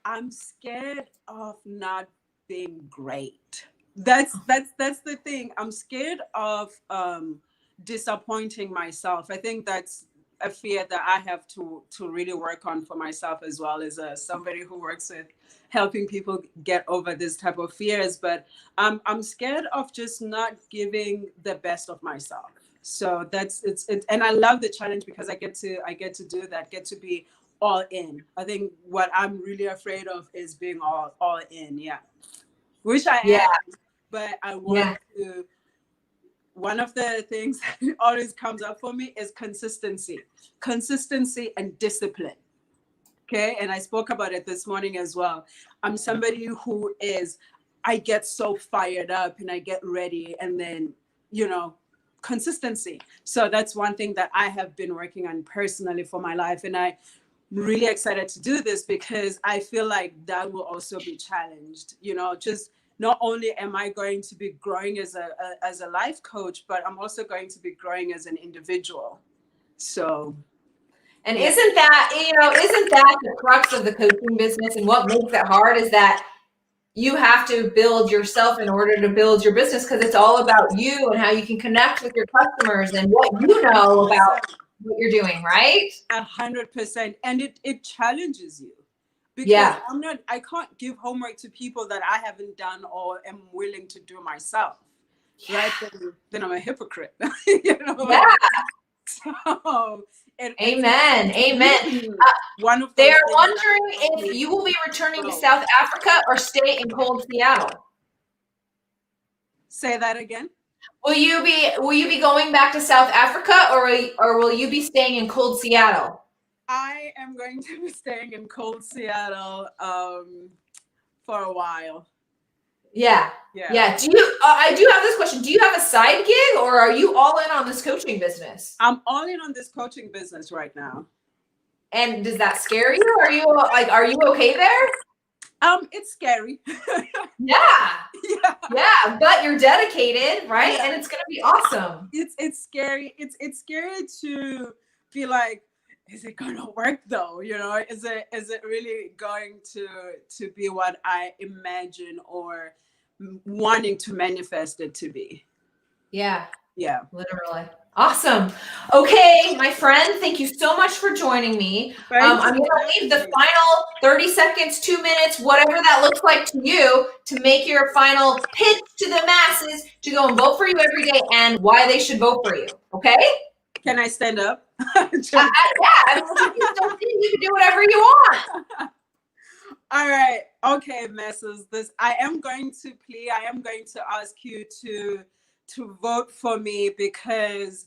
I'm scared of not being great. That's the thing. I'm scared of disappointing myself. I think that's a fear that I have to really work on for myself as well, as somebody who works with helping people get over this type of fears. But I'm scared of just not giving the best of myself. So that's it, and I love the challenge because I get to do that, get to be all in. I think what I'm really afraid of is being all in. Yeah, which I am, but I want to. One of the things that always comes up for me is consistency and discipline. Okay, and I spoke about it this morning as well. I'm somebody who I get so fired up and I get ready, and then consistency. So that's one thing that I have been working on personally for my life, and I'm really excited to do this because I feel like that will also be challenged. Just not only am I going to be growing as a life coach, but I'm also going to be growing as an individual. So, and isn't that the crux of the coaching business, and what makes it hard is that you have to build yourself in order to build your business, because it's all about you and how you can connect with your customers and what you know about what you're doing, right? 100%. And it challenges you. Because I can't give homework to people that I haven't done or am willing to do myself. Right? Then I'm a hypocrite. Yeah. So Amen. One of they're wondering if you will be returning to South Africa or stay in cold Seattle. Say that again. Will you be going back to South Africa, or will you be staying in cold Seattle? I am going to be staying in cold Seattle for a while. Yeah. Do you? I do have this question. Do you have a side gig, or are you all in on this coaching business? I'm all in on this coaching business right now. And does that scare you? Are you okay there? It's scary. Yeah, but you're dedicated, right? Yeah. And it's gonna be awesome. It's scary. It's scary to be like, is it gonna work though? Is it really going to be what I imagine or wanting to manifest it to be? Yeah. Yeah. Literally. Awesome. Okay, my friend, thank you so much for joining me. I'm going to leave the final 30 seconds, 2 minutes, whatever that looks like to you, to make your final pitch to the masses to go and vote for you every day and why they should vote for you. Okay? Can I stand up? Yeah, I mean, you can do whatever you want. All right. Okay, messes. I am going to plea. I am going to ask you to vote for me, because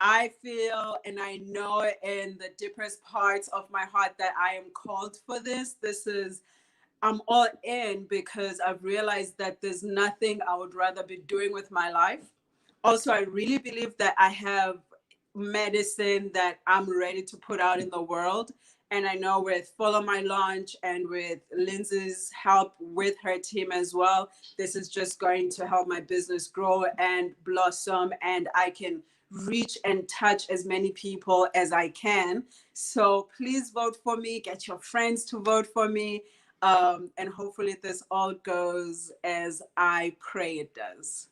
I feel and I know in the deepest parts of my heart that I am called for this. I'm all in, because I've realized that there's nothing I would rather be doing with my life. Also, I really believe that I have medicine that I'm ready to put out in the world. And I know with Follow My Launch and with Lindsay's help with her team as well, this is just going to help my business grow and blossom, and I can reach and touch as many people as I can. So please vote for me, get your friends to vote for me. And hopefully this all goes as I pray it does.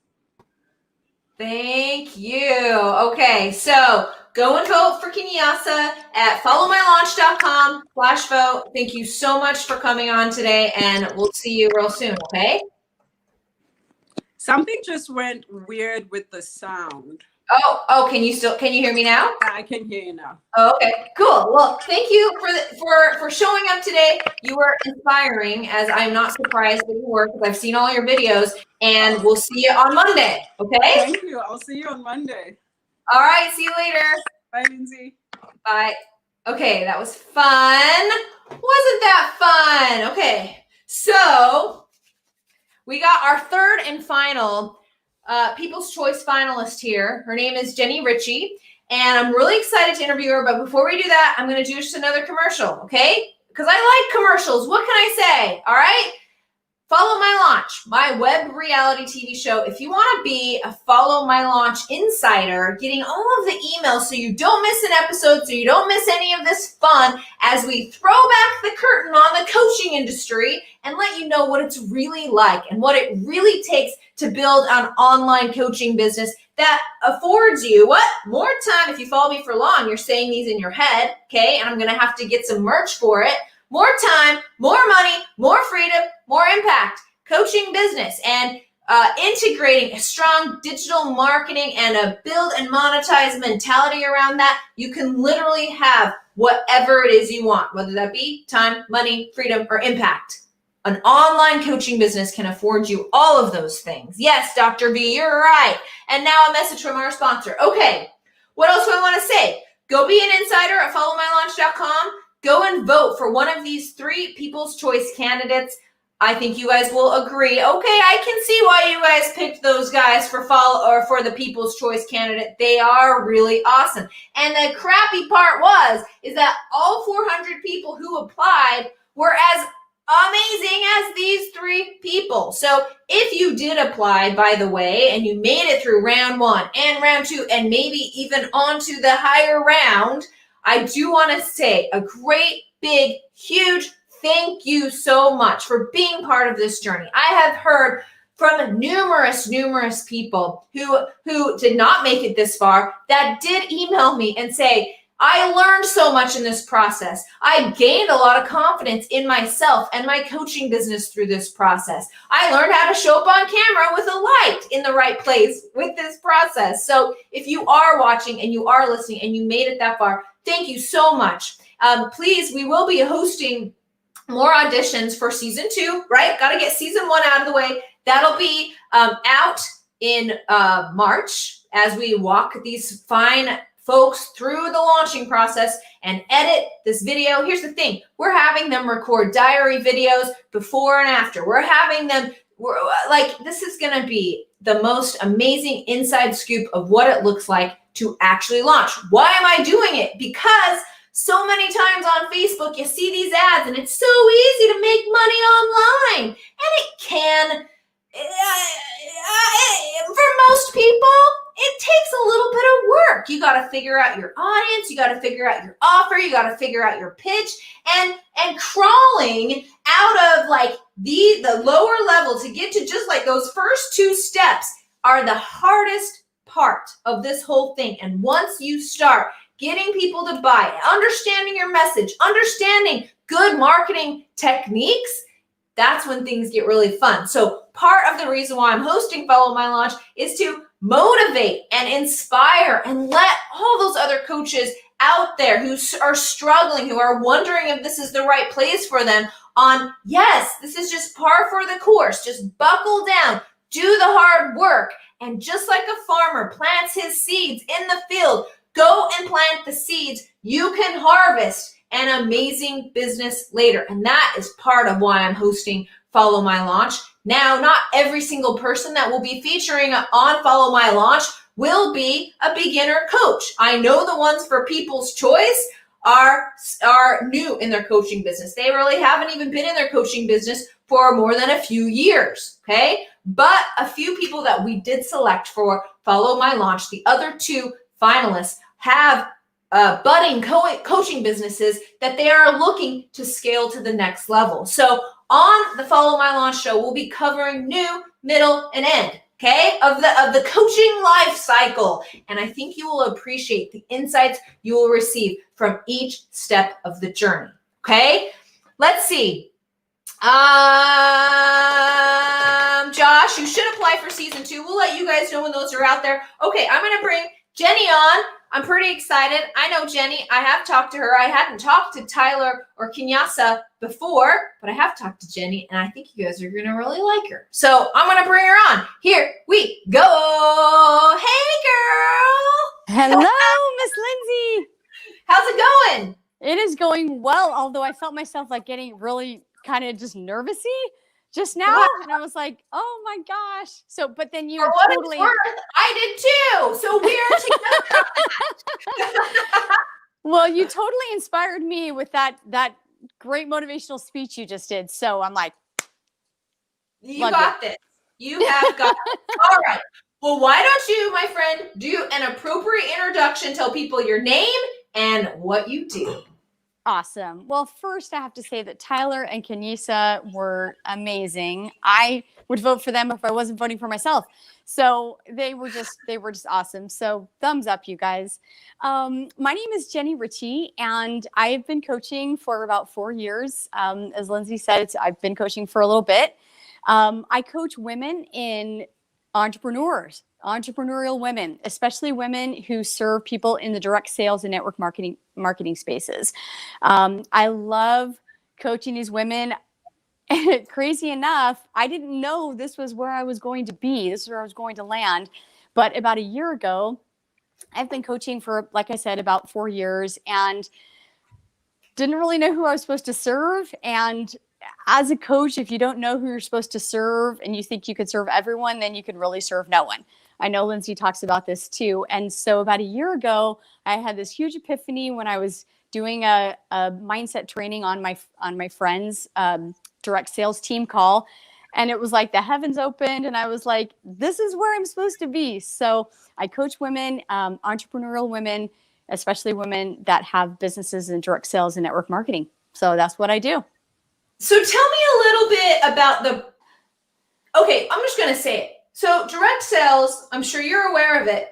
Thank you. Okay, so go and vote for Khanyisa at followmylaunch.com/vote. Thank you so much for coming on today, and we'll see you real soon, okay? Something just went weird with the sound. Oh, can you hear me now? I can hear you now. Oh, okay, cool. Well, thank you for showing up today. You were inspiring, as I'm not surprised that you were, because I've seen all your videos, and we'll see you on Monday, okay? Thank you. I'll see you on Monday. All right, see you later. Bye, Lindsay. Bye. Okay, that was fun. Wasn't that fun? Okay, so we got our third and final People's Choice finalist here. Her name is Jennie Ritchie, and I'm really excited to interview her. But before we do that, I'm going to do just another commercial, okay? Because I like commercials. What can I say? All right? Follow My Launch, my web reality TV show. If you want to be a Follow My Launch insider, getting all of the emails so you don't miss an episode, so you don't miss any of this fun as we throw back the curtain on the coaching industry and let you know what it's really like and what it really takes to build an online coaching business that affords you what? More time. If you follow me for long, you're saying these in your head, okay? And I'm going to have to get some merch for it. More time, more money, more freedom, more impact, coaching business, and integrating a strong digital marketing and a build and monetize mentality around that. You can literally have whatever it is you want, whether that be time, money, freedom, or impact. An online coaching business can afford you all of those things. Yes, Dr. B, you're right. And now a message from our sponsor. Okay, what else do I want to say? Go be an insider at followmylaunch.com. Go and vote for one of these 3 People's Choice candidates. I think you guys will agree. Okay, I can see why you guys picked those guys for for the People's Choice candidate. They are really awesome. And the crappy part is that all 400 people who applied were as amazing as these 3 people. So if you did apply, by the way, and you made it through round 1 and round 2 and maybe even onto the higher round, I do want to say a great, big, huge thank you so much for being part of this journey. I have heard from numerous people who did not make it this far that did email me and say, I learned so much in this process. I gained a lot of confidence in myself and my coaching business through this process. I learned how to show up on camera with a light in the right place with this process. So if you are watching and you are listening and you made it that far, thank you so much. Please, we will be hosting more auditions for season 2, right? Got to get season 1 out of the way. That'll be out in March as we walk these fine folks through the launching process and edit this video. Here's the thing. We're having them record diary videos before and after. This is going to be the most amazing inside scoop of what it looks like to actually launch. Why am I doing it? Because so many times on Facebook, you see these ads and it's so easy to make money online. And it can, for most people, it takes a little bit of work. You got to figure out your audience. You got to figure out your offer. You got to figure out your pitch, and crawling out of like the lower level to get to just like those first 2 steps are the hardest part of this whole thing. And once you start getting people to buy it, understanding your message, understanding good marketing techniques, that's when things get really fun. So part of the reason why I'm hosting Follow My Launch is to motivate and inspire and let all those other coaches out there who are struggling, who are wondering if this is the right place for them, on, yes, this is just par for the course. Just buckle down, do the hard work. And just like a farmer plants his seeds in the field, go and plant the seeds. You can harvest an amazing business later. And that is part of why I'm hosting Follow My Launch. Now, not every single person that will be featuring on Follow My Launch will be a beginner coach. I know the ones for People's Choice are new in their coaching business. They really haven't even been in their coaching business for more than a few years, okay? But a few people that we did select for Follow My Launch, the other two finalists, have budding coaching businesses that they are looking to scale to the next level. So on the Follow My Launch show, we'll be covering new, middle, and end, okay, of the coaching life cycle. And I think you will appreciate the insights you will receive from each step of the journey, okay? Let's see. Josh, you should apply for season 2. We'll let you guys know when those are out there. Okay, I'm going to bring Jennie on. I'm pretty excited. I know Jennie. I have talked to her. I hadn't talked to Tyler or Khanyisa before, but I have talked to Jennie, and I think you guys are going to really like her. So I'm going to bring her on. Here we go. Hey, girl. Hello, Miss Lindsay. How's it going? It is going well, although I felt myself like getting really kind of just nervousy just now. And I was like, oh my gosh. So, but then you totally. I did too. So we are together. Well, you totally inspired me with that great motivational speech you just did. So I'm like, you got this. You have got it. All right. Well, why don't you, my friend, do an appropriate introduction, tell people your name and what you do. Awesome. Well, first I have to say that Tyler and Khanyisa were amazing. I would vote for them if I wasn't voting for myself. So they were just awesome. So thumbs up, you guys. My name is Jennie Ritchie, and I've been coaching for about 4 years. As Lindsay said, I've been coaching for a little bit. I coach women in entrepreneurial women, especially women who serve people in the direct sales and network marketing spaces. I love coaching these women. Crazy enough, I didn't know this was where I was going to be. This is where I was going to land. But about a year ago, I've been coaching for, like I said, about 4 years, and didn't really know who I was supposed to serve. And as a coach, if you don't know who you're supposed to serve and you think you could serve everyone, then you can really serve no one. I know Lindsay talks about this too. And so about a year ago, I had this huge epiphany when I was doing a mindset training on my friend's direct sales team call. And it was like the heavens opened and I was like, this is where I'm supposed to be. So I coach women, entrepreneurial women, especially women that have businesses in direct sales and network marketing. So that's what I do. So tell me a little bit about okay, I'm just going to say it. So direct sales, I'm sure you're aware of it.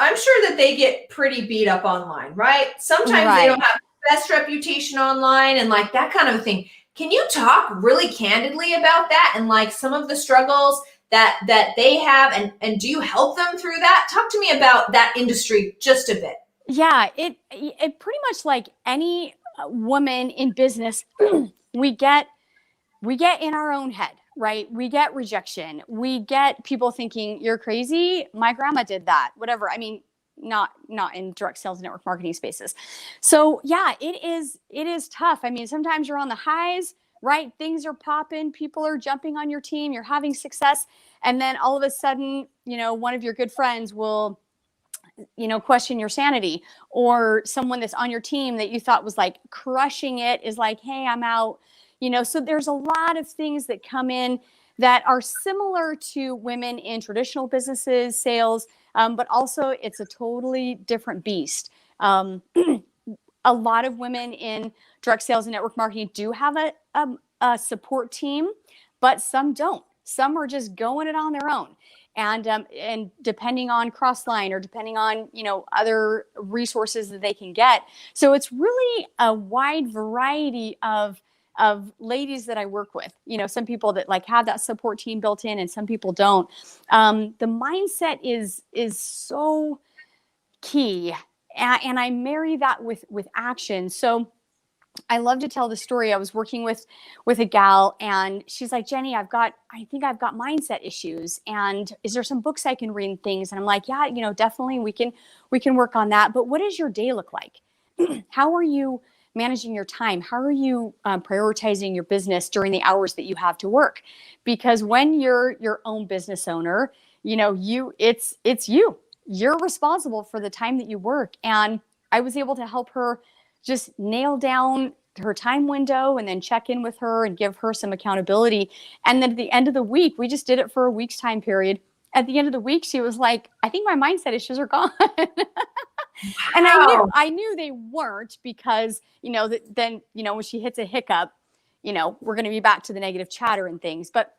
I'm sure that they get pretty beat up online, right? Sometimes they don't have the best reputation online and like that kind of thing. Can you talk really candidly about that and like some of the struggles that they have and do you help them through that? Talk to me about that industry just a bit. Yeah, it pretty much like any woman in business, we get in our own head, right? We get rejection. We get people thinking you're crazy. My grandma did that, whatever. I mean, not in direct sales network marketing spaces. So yeah, it is tough. I mean, sometimes you're on the highs, right? Things are popping. People are jumping on your team. You're having success. And then all of a sudden, one of your good friends will, question your sanity, or someone that's on your team that you thought was like crushing it is like, hey, I'm out. So there's a lot of things that come in that are similar to women in traditional businesses, sales, but also it's a totally different beast. A lot of women in direct sales and network marketing do have a support team, but some don't. Some are just going it on their own. and depending on Crossline or depending on, other resources that they can get. So it's really a wide variety of ladies that I work with. Some people that like have that support team built in and some people don't. The mindset is so key. And I marry that with action. So I love to tell the story. I was working with a gal and she's like, Jennie, I think I've got mindset issues. And is there some books I can read and things? And I'm like, yeah, definitely we can work on that. But what does your day look like? How are you managing your time? How are you prioritizing your business during the hours that you have to work? Because when you're your own business owner, it's you're responsible for the time that you work. And I was able to help her just nail down her time window and then check in with her and give her some accountability. And then at the end of the week, we just did it for a week's time period. At the end of the week, she was like, I think my mindset issues are gone. And I knew they weren't because, then, when she hits a hiccup, we're going to be back to the negative chatter and things. But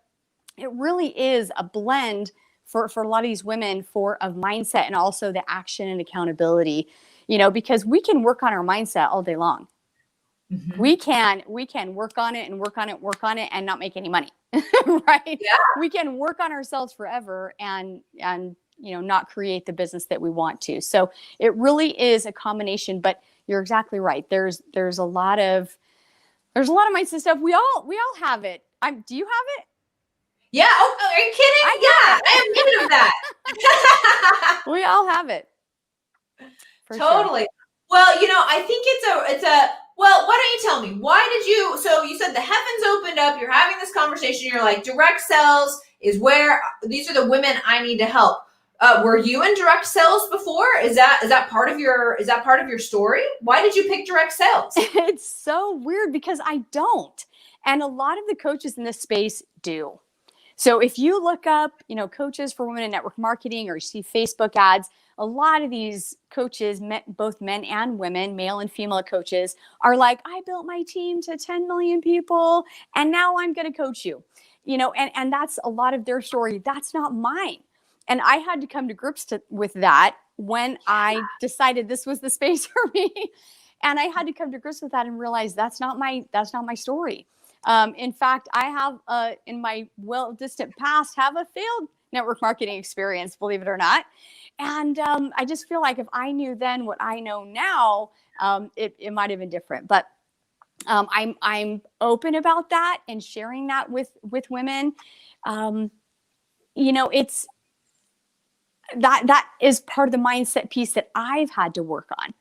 it really is a blend for a lot of these women of mindset and also the action and accountability, because we can work on our mindset all day long. Mm-hmm. We can work on it and work on it and not make any money, right? Yeah. We can work on ourselves forever and not create the business that we want to. So it really is a combination, but you're exactly right. There's a lot of mindset stuff. We all have it. Do you have it? Yeah. Oh, are you kidding? I am of that. We all have it. Totally. Sure. Well, I think it's a, well, why don't you tell me, so you said the heavens opened up, you're having this conversation, you're like, direct sales is where, these are the women I need to help. Were you in direct sales before? Is that part of your story? Why did you pick direct sales? It's so weird because I don't. And a lot of the coaches in this space do. So if you look up, coaches for women in network marketing, or you see Facebook ads, a lot of these coaches, both men and women, male and female coaches, are like, I built my team to 10 million people, and now I'm going to coach you. And that's a lot of their story. That's not mine. And I had to come to grips with that when I decided this was the space for me. And I had to come to grips with that and realize that's not my story. In fact, I have, in my distant past, have a failed network marketing experience, believe it or not. And I just feel like if I knew then what I know now, it might have been different. But I'm open about that and sharing that with women. It's that is part of the mindset piece that I've had to work on.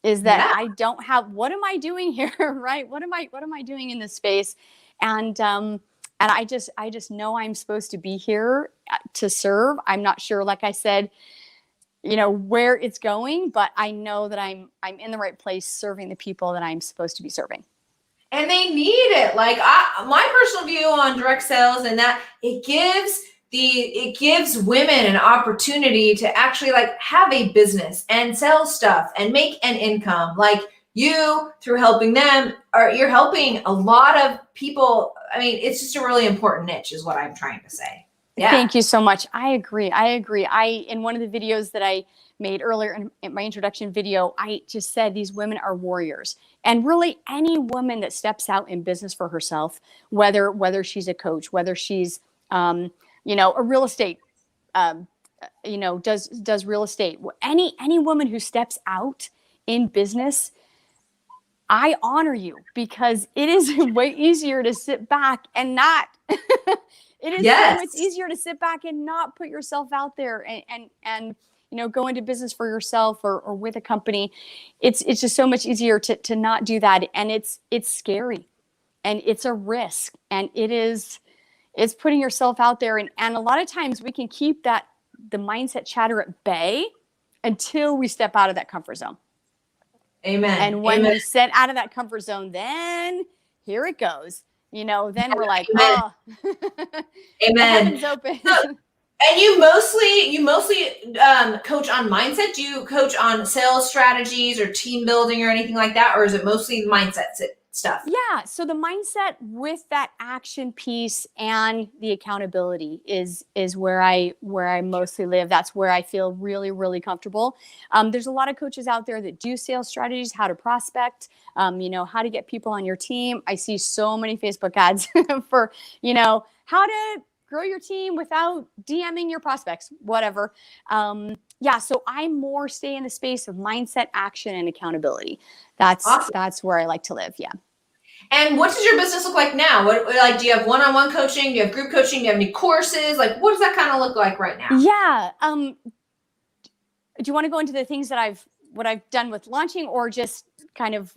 Is that I don't have, what am I doing here, right? What am I doing in this space? And I just know I'm supposed to be here to serve. I'm not sure, like I said, where it's going, but I know that I'm in the right place serving the people that I'm supposed to be serving. And they need it. Like my personal view on direct sales, and that it gives women an opportunity to actually like have a business and sell stuff and make an income. Like you, through helping them, you're helping a lot of people. I mean, it's just a really important niche is what I'm trying to say. Yeah. Thank you so much. I agree. In one of the videos that I made earlier in my introduction video, I just said these women are warriors. And really any woman that steps out in business for herself, whether she's a coach, whether she's a real estate, does real estate. Any woman who steps out in business, I honor you, because it is way easier to sit back and not. It is so much easier to sit back and not put yourself out there and go into business for yourself or with a company. It's just so much easier to not do that, and it's scary, and it's a risk, and it's putting yourself out there. And a lot of times we can keep the mindset chatter at bay until we step out of that comfort zone. Amen. And when we step out of that comfort zone, then here it goes. Then we're like, Amen. Amen. Heaven's open. And you mostly coach on mindset. Do you coach on sales strategies or team building or anything like that? Or is it mostly mindset stuff. Yeah. So the mindset with that action piece and the accountability is where I mostly live. That's where I feel really, really comfortable. There's a lot of coaches out there that do sales strategies, how to prospect, how to get people on your team. I see so many Facebook ads for, how to grow your team without DMing your prospects, whatever. So I more stay in the space of mindset, action, and accountability. Awesome. That's where I like to live. Yeah. And what does your business look like now? Do you have one-on-one coaching? Do you have group coaching? Do you have any courses? Like, what does that kind of look like right now? Yeah. Do you want to go into the things that what I've done with launching, or just kind of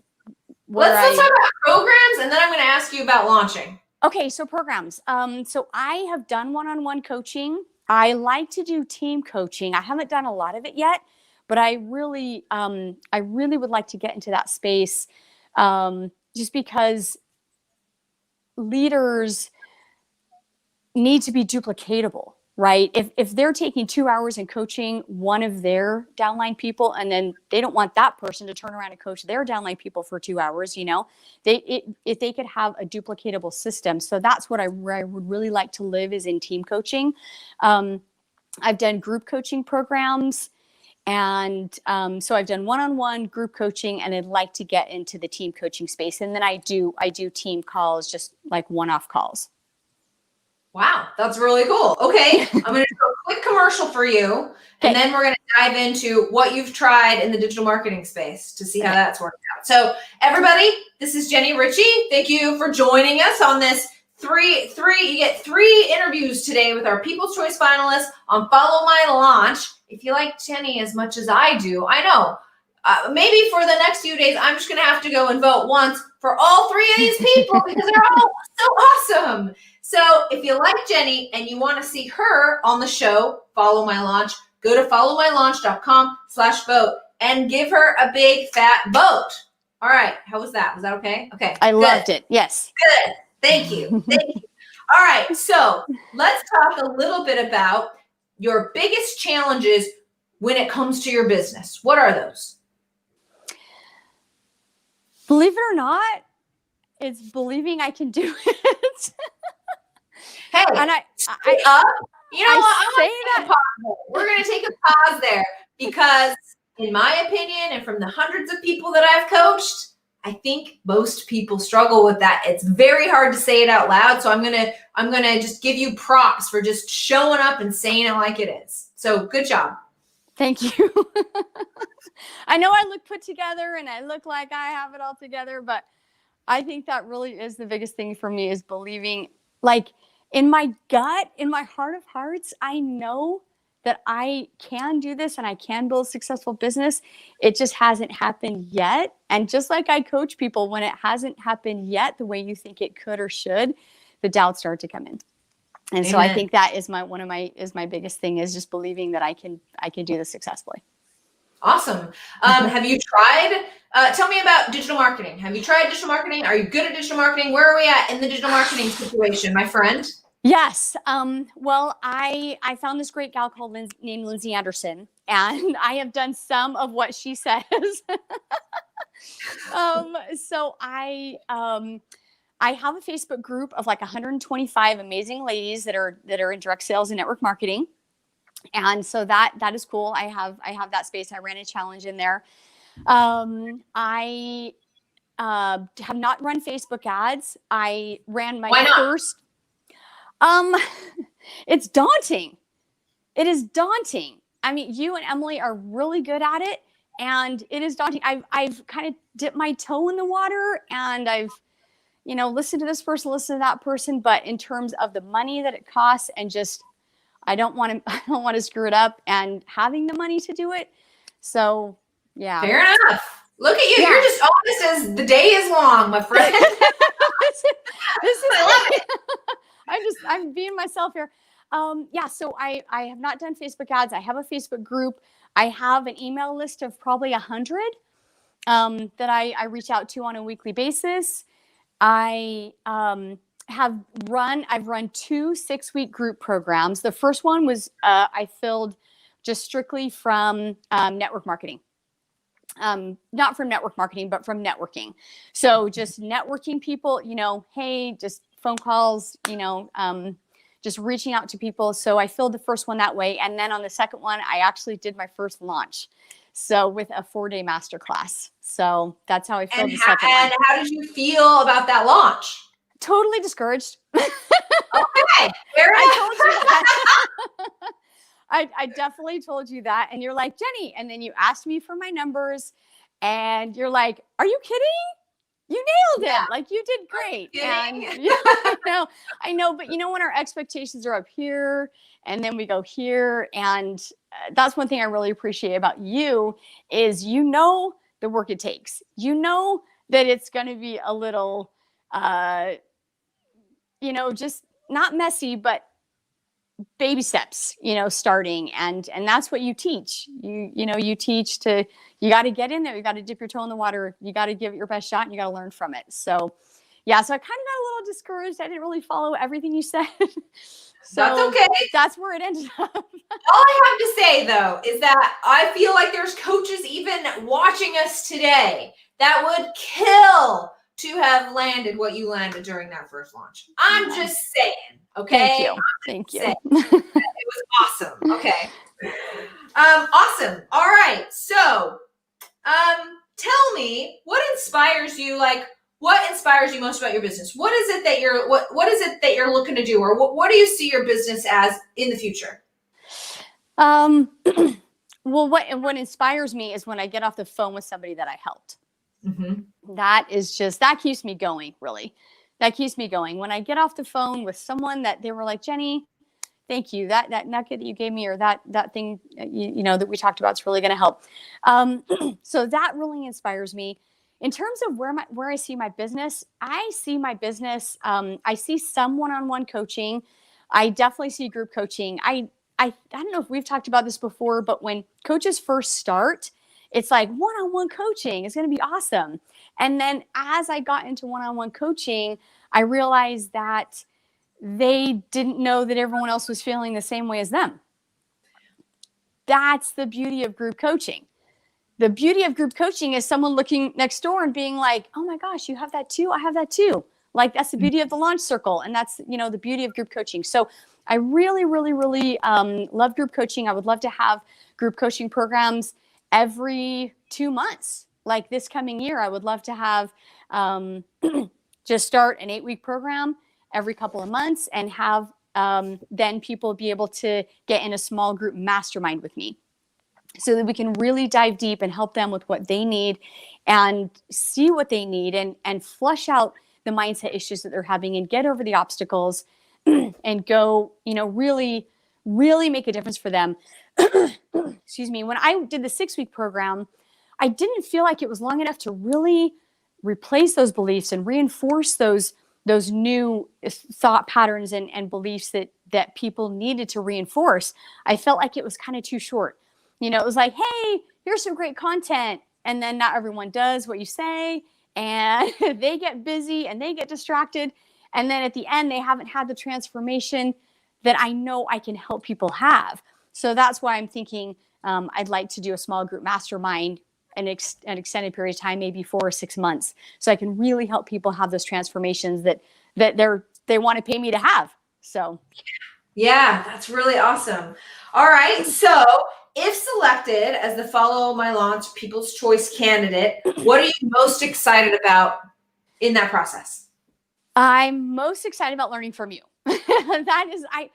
let's talk about programs, and then I'm going to ask you about launching. Okay, so programs. So I have done one-on-one coaching. I like to do team coaching. I haven't done a lot of it yet, but I really would like to get into that space, just because leaders need to be duplicatable, right? If they're taking 2 hours in coaching one of their downline people, and then they don't want that person to turn around and coach their downline people for 2 hours, if they could have a duplicatable system. So that's what I would really like to live, is in team coaching. I've done group coaching programs, and so I've done one-on-one group coaching, and I'd like to get into the team coaching space. And then I do team calls, just like one-off calls. Wow, that's really cool. Okay, I'm going to do a quick commercial for you, and then we're going to dive into what you've tried in the digital marketing space to see how that's worked out. So everybody, this is Jennie Ritchie. Thank you for joining us on this you get 3 interviews today with our People's Choice finalists on Follow My Launch. If you like Jennie as much as I do, I know, maybe for the next few days, I'm just going to have to go and vote once for all 3 of these people because they're all so awesome. So if you like Jennie and you want to see her on the show, Follow My Launch, go to followmylaunch.com/vote and give her a big fat vote. All right. How was that? Was that okay? Okay. I loved it. Yes. Good. Thank you. Thank you. All right. So let's talk a little bit about your biggest challenges when it comes to your business. What are those? Believe it or not, it's believing I can do it. Hey, and you know what? We're going to take a pause there, because in my opinion, and from the hundreds of people that I've coached, I think most people struggle with that. It's very hard to say it out loud. So I'm gonna just give you props for just showing up and saying it like it is. So good job. Thank you. I know I look put together and I look like I have it all together, but I think that really is the biggest thing for me, is believing, like, in my gut, in my heart of hearts, I know that I can do this and I can build a successful business. It just hasn't happened yet. And just like I coach people, when it hasn't happened yet the way you think it could or should, the doubts start to come in. And Amen. So I think that is my biggest thing, is just believing that I can do this successfully. Awesome. Have you tried, tell me about digital marketing. Have you tried digital marketing? Are you good at digital marketing? Where are we at in the digital marketing situation, my friend? Yes. Well, I found this great gal named Lindsay Anderson, and I have done some of what she says. So I have a Facebook group of like 125 amazing ladies that are in direct sales and network marketing. And so that is cool. I have that space. I ran a challenge in there. I have not run Facebook ads. I ran my first. It's daunting. It is daunting. I mean, you and Emily are really good at it, and it is daunting. I've kind of dipped my toe in the water, and I've, listened to this person, listened to that person, but in terms of the money that it costs, and just, I don't want to screw it up, and having the money to do it. So, yeah. Fair enough. Look at you. Yeah. You're just honest as the day is long, my friend. this is I love it. I'm being myself here. So I have not done Facebook ads. I have a Facebook group. I have an email list of probably 100 that I reach out to on a weekly basis. I've run 2 6-week group programs. The first one was I filled just strictly from network marketing. not from network marketing, but from networking. So just networking people, hey, just phone calls, just reaching out to people. So I filled the first one that way. And then on the second one, I actually did my first launch. So with a 4-day masterclass. So that's how I filled the second one. And how did you feel about that launch? Totally discouraged. Okay. I told you that. I definitely told you that. And you're like, Jennie. And then you asked me for my numbers and you're like, are you kidding? You nailed it. Like you did great. And I know, but when our expectations are up here and then we go here, and that's one thing I really appreciate about you is, the work it takes, that it's going to be a little, just not messy, but baby steps, starting. And that's what you teach. You teach you got to get in there. You got to dip your toe in the water. You got to give it your best shot and you got to learn from it. So yeah, so I kind of got a little discouraged. I didn't really follow everything you said. So that's okay. That's where it ended up. All I have to say though, is that I feel like there's coaches even watching us today that would kill to have landed what you landed during that first launch. I'm just saying, okay? Thank you. It was awesome. Okay. Awesome. All right. So, tell me what inspires you, what inspires you most about your business? What is it that you're looking to do, or what do you see your business as in the future? Well, what inspires me is when I get off the phone with somebody that I helped. Mm-hmm. That keeps me going, really. That keeps me going. When I get off the phone with someone that they were like, Jennie, thank you. That nugget that you gave me, or that thing, that we talked about is really going to help. So that really inspires me. In terms of where I see my business, I see some one-on-one coaching. I definitely see group coaching. I don't know if we've talked about this before, but when coaches first start, it's like one-on-one coaching is going to be awesome. And then as I got into one-on-one coaching, I realized that they didn't know that everyone else was feeling the same way as them. That's the beauty of group coaching. The beauty of group coaching is someone looking next door and being like, oh my gosh, you have that too? I have that too. Like, that's the beauty of the launch circle. And that's, the beauty of group coaching. So I really, really, really love group coaching. I would love to have group coaching programs every 2 months. Like this coming year, I would love to have just start an 8-week program every couple of months and have then people be able to get in a small group mastermind with me, so that we can really dive deep and help them with what they need and see what they need and flush out the mindset issues that they're having and get over the obstacles and go, really, really make a difference for them. Excuse me. When I did the 6-week program, I didn't feel like it was long enough to really replace those beliefs and reinforce those new thought patterns and beliefs that people needed to reinforce. I felt like it was kind of too short. It was like, hey, here's some great content. And then not everyone does what you say, and they get busy and they get distracted. And then at the end, they haven't had the transformation that I know I can help people have. So that's why I'm thinking I'd like to do a small group mastermind an extended period of time, maybe 4 or 6 months, so I can really help people have those transformations that they want to pay me to have. So yeah, that's really awesome. All right, so if selected as the Follow My Launch People's Choice candidate, what are you most excited about in that process? I'm most excited about learning from you. That is, I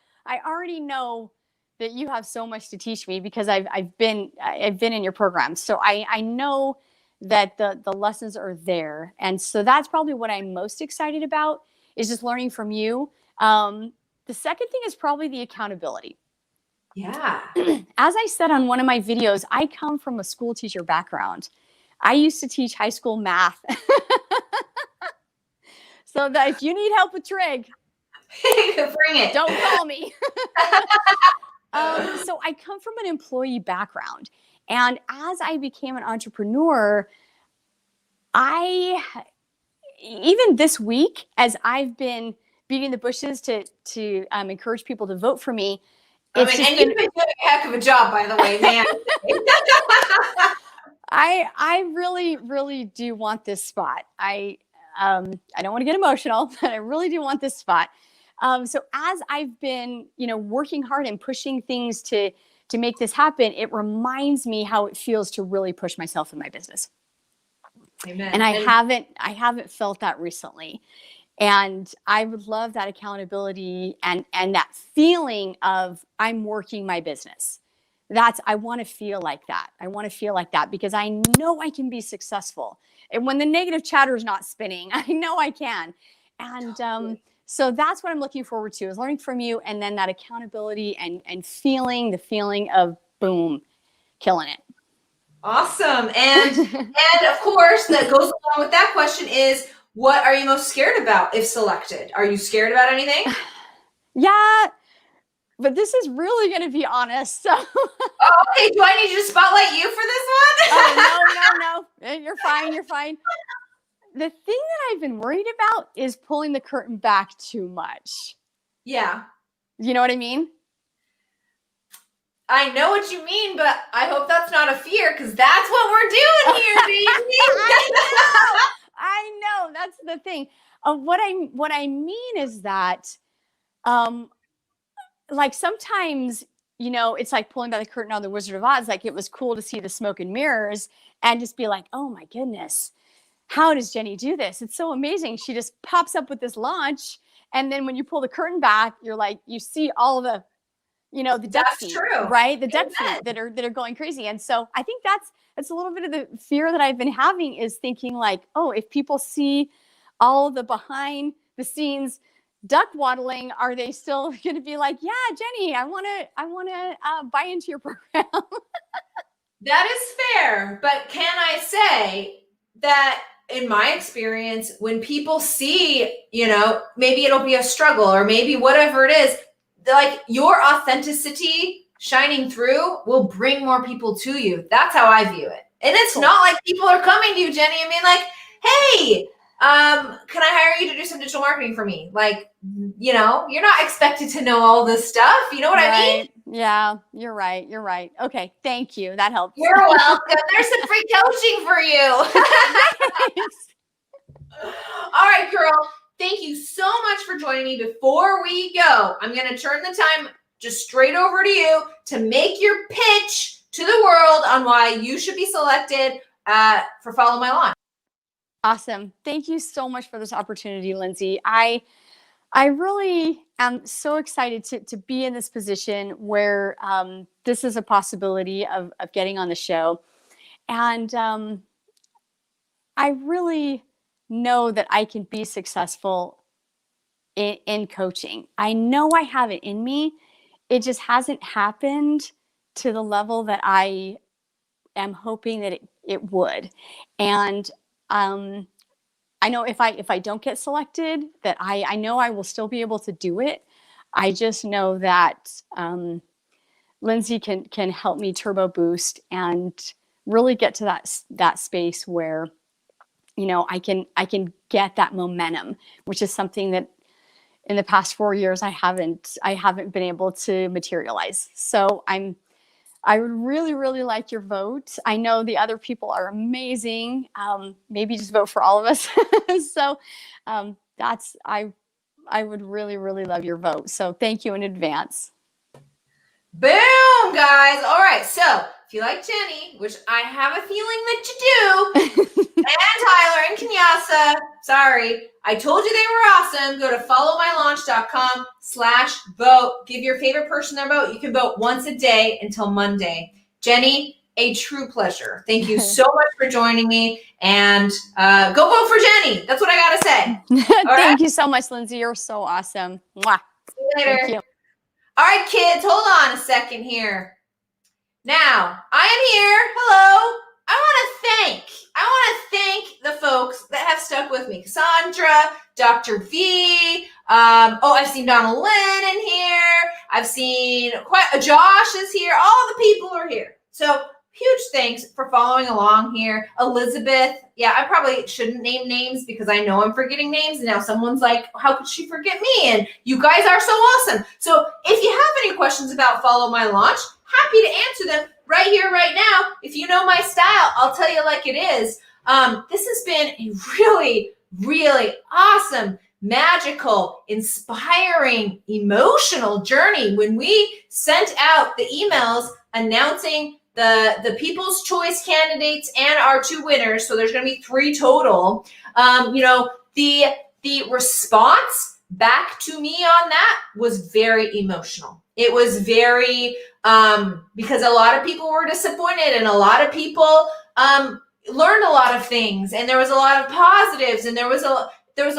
already know that you have so much to teach me because I've been in your program. So I know that the lessons are there. And so that's probably what I'm most excited about, is just learning from you. The second thing is probably the accountability. Yeah. As I said on one of my videos, I come from a school teacher background. I used to teach high school math. So that if you need help with trig, bring it. Don't call me. So I come from an employee background. And as I became an entrepreneur, even this week, as I've been beating the bushes to encourage people to vote for me, you've been doing a heck of a job, by the way, man. I really do want this spot. I don't want to get emotional, but I really do want this spot. So as I've been, working hard and pushing things to make this happen, it reminds me how it feels to really push myself in my business. Amen. And I haven't felt that recently. And I would love that accountability and that feeling of I'm working my business. I want to feel like that. I want to feel like that because I know I can be successful. And when the negative chatter is not spinning, I know I can. And so that's what I'm looking forward to, is learning from you, and then that accountability and feeling the feeling of boom, killing it. Awesome. And of course, that goes along with that question is, what are you most scared about if selected? Are you scared about anything? Yeah, but this is really going to be honest. So. Oh, okay. Do I need to spotlight you for this one? Oh, no. You're fine. The thing that I've been worried about is pulling the curtain back too much. Yeah. You know what I mean? I know what you mean, but I hope that's not a fear, because that's what we're doing here, baby. I know. That's the thing. What I mean is that, like sometimes, it's like pulling back the curtain on the Wizard of Oz. Like, it was cool to see the smoke and mirrors and just be like, oh my goodness, how does Jennie do this? It's so amazing. She just pops up with this launch. And then when you pull the curtain back, you're like, you see all the, the duck feet, right? The duck feet that are going crazy. And so I think that's a little bit of the fear that I've been having, is thinking like, oh, if people see all the behind the scenes duck waddling, are they still going to be like, yeah, Jennie, I want to buy into your program? That is fair. But can I say that in my experience, when people see, maybe it'll be a struggle or maybe whatever it is, like your authenticity shining through will bring more people to you. That's how I view it. And it's not like people are coming to you, Jennie, I mean, like, hey, can I hire you to do some digital marketing for me? Like, you're not expected to know all this stuff. You know what I mean? Yeah, you're right. Okay, thank you. That helps. You're welcome. There's some free coaching for you. All right, girl. Thank you so much for joining me. Before we go, I'm going to turn the time just straight over to you to make your pitch to the world on why you should be selected for Follow My Launch. Awesome. Thank you so much for this opportunity, Lindsay. I really am so excited to be in this position where this is a possibility of getting on the show. And I really know that I can be successful in coaching. I know I have it in me. It just hasn't happened to the level that I am hoping that it would. And I know if I don't get selected, that I know I will still be able to do it. I just know that Lindsay can help me turbo boost and really get to that space where, I can get that momentum, which is something that in the past 4 years I haven't been able to materialize. So I would really, really like your vote. I know the other people are amazing. Maybe just vote for all of us. So I would really, really love your vote. So thank you in advance. Boom, guys. All right. So if you like Jennie, which I have a feeling that you do, and Tyler and Khanyisa, sorry, I told you they were awesome. Go to followmylaunch.com/vote. Give your favorite person their vote. You can vote once a day until Monday. Jennie, a true pleasure. Thank you so much for joining me. And go vote for Jennie. That's what I got to say. Thank you so much, Lindsay. You're so awesome. Mwah. See you later. Thank you. All right, kids, hold on a second here. Now, I am here. Hello. I want to thank the folks that have stuck with me. Cassandra, Dr. V. I've seen Donna Lynn in here. I've seen Josh is here. All the people are here. So huge thanks for following along here. Elizabeth. Yeah, I probably shouldn't name names because I know I'm forgetting names. And now someone's like, how could she forget me? And you guys are so awesome. So if you have any questions about Follow My Launch, happy to answer them right here, right now, if you know my style, I'll tell you like it is. This has been a really, really awesome, magical, inspiring, emotional journey. When we sent out the emails announcing the People's Choice candidates and our 2 winners, so there's going to be 3 total, the response back to me on that was very emotional. It was very, because a lot of people were disappointed and a lot of people learned a lot of things, and there was a lot of positives, and there was a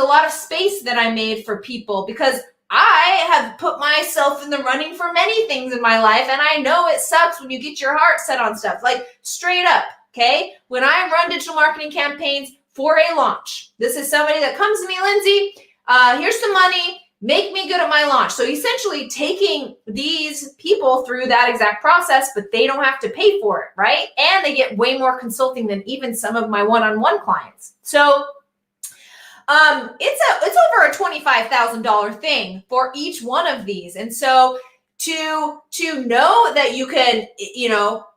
lot of space that I made for people, because I have put myself in the running for many things in my life, and I know it sucks when you get your heart set on stuff, like straight up, okay? When I run digital marketing campaigns for a launch, this is somebody that comes to me, Lindsay, here's some money, make me good at my launch. So essentially taking these people through that exact process, but they don't have to pay for it, right? And they get way more consulting than even some of my one-on-one clients. So it's over a $25,000 thing for each one of these. And so to know that you can,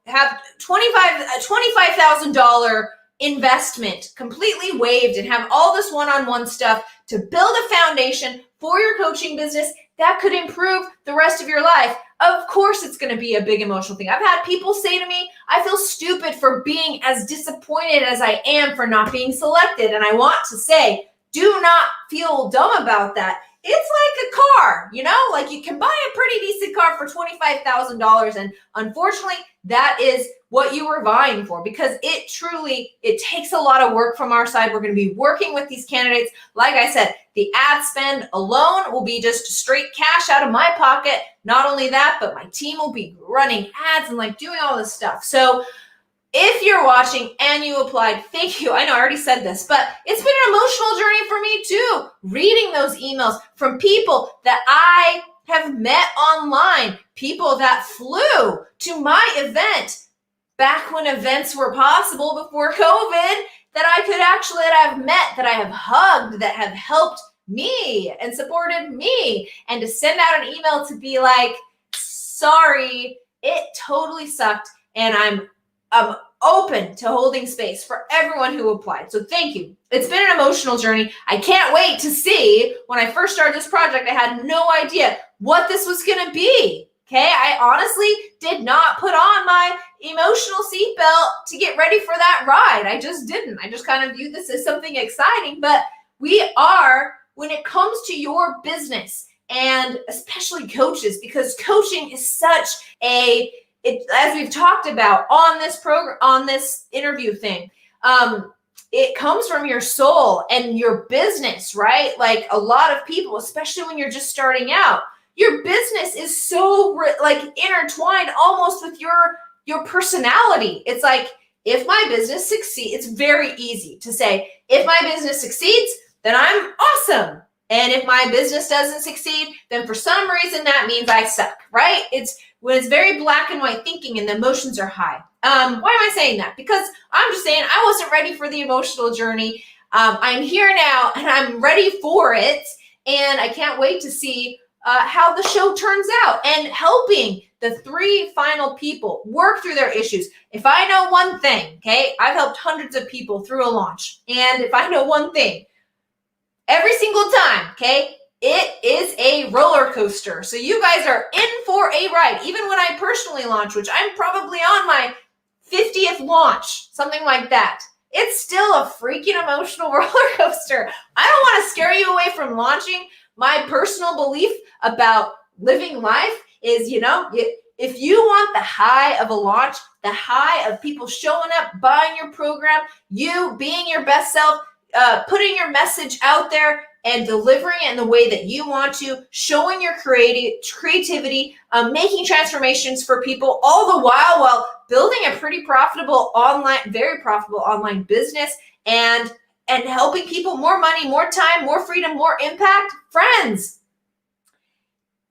have $25,000 investment completely waived and have all this one-on-one stuff to build a foundation for your coaching business that could improve the rest of your life. Of course, it's going to be a big emotional thing. I've had people say to me, I feel stupid for being as disappointed as I am for not being selected. And I want to say, do not feel dumb about that. It's like a car, like you can buy a pretty decent car for $25,000. And unfortunately, that is what you were vying for, because it takes a lot of work from our side. We're going to be working with these candidates. Like I said, the ad spend alone will be just straight cash out of my pocket. Not only that, but my team will be running ads and doing all this stuff. So if you're watching and you applied, thank you. I know I already said this, but it's been an emotional journey for me too. Reading those emails from people that I have met online, people that flew to my event back when events were possible before COVID, that I've met, that I have hugged, that have helped me and supported me. And to send out an email to be like, sorry, it totally sucked. And I'm open to holding space for everyone who applied. So thank you. It's been an emotional journey. I can't wait to see. When I first started this project, I had no idea what this was going to be. Okay. I honestly did not put on my emotional seatbelt to get ready for that ride. I just didn't. I just kind of viewed this as something exciting, but when it comes to your business, and especially coaches, because coaching is such as we've talked about on this program, on this interview thing, it comes from your soul and your business, right? Like a lot of people, especially when you're just starting out, your business is so intertwined almost with your personality. It's like, if my business succeeds, it's very easy to say, if my business succeeds, then I'm awesome. And if my business doesn't succeed, then for some reason that means I suck, right? It's very black and white thinking and the emotions are high. Why am I saying that? Because I'm just saying I wasn't ready for the emotional journey. I'm here now and I'm ready for it. And I can't wait to see how the show turns out, and helping the 3 final people work through their issues. If I know one thing, okay, I've helped hundreds of people through a launch. And if I know one thing, every single time, okay, it is a roller coaster. So you guys are in for a ride. Even when I personally launch, which I'm probably on my 50th launch, something like that, it's still a freaking emotional roller coaster. I don't want to scare you away from launching. My personal belief about living life is, if you want the high of a launch, the high of people showing up, buying your program, you being your best self, putting your message out there and delivering it in the way that you want to, showing your creativity, making transformations for people, all the while building a very profitable online business, and helping people more money, more time, more freedom, more impact. Friends,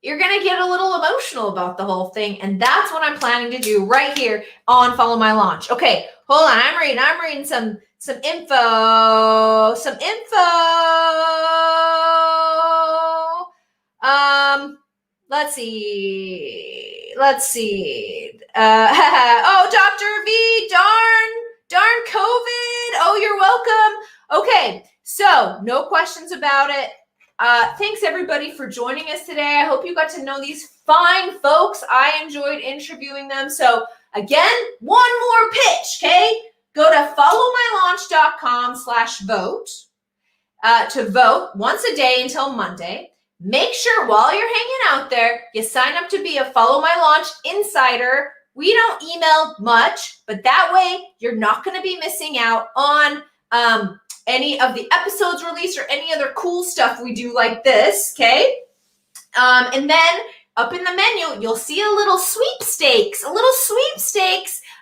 you're going to get a little emotional about the whole thing. And that's what I'm planning to do right here on Follow My Launch. Okay, hold on. I'm reading some info. Let's see. Oh, Dr. V, darn COVID. Oh, you're welcome. Okay, so no questions about it. Thanks everybody for joining us today. I hope you got to know these fine folks. I enjoyed interviewing them. So again, one more pitch, okay? Go to followmylaunch.com/vote to vote once a day until Monday. Make sure while you're hanging out there, you sign up to be a Follow My Launch Insider. We don't email much, but that way you're not going to be missing out on any of the episodes released or any other cool stuff we do like this, okay? And then up in the menu, you'll see a little sweepstakes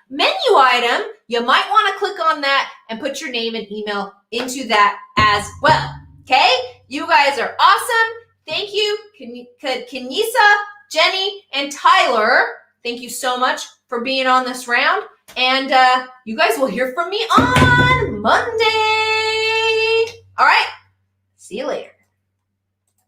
menu item. You might want to click on that and put your name and email into that as well, okay? You guys are awesome. Thank you, Khanyisa, Jennie, and Tyler. Thank you so much for being on this round. And you guys will hear from me on Monday. All right. See you later.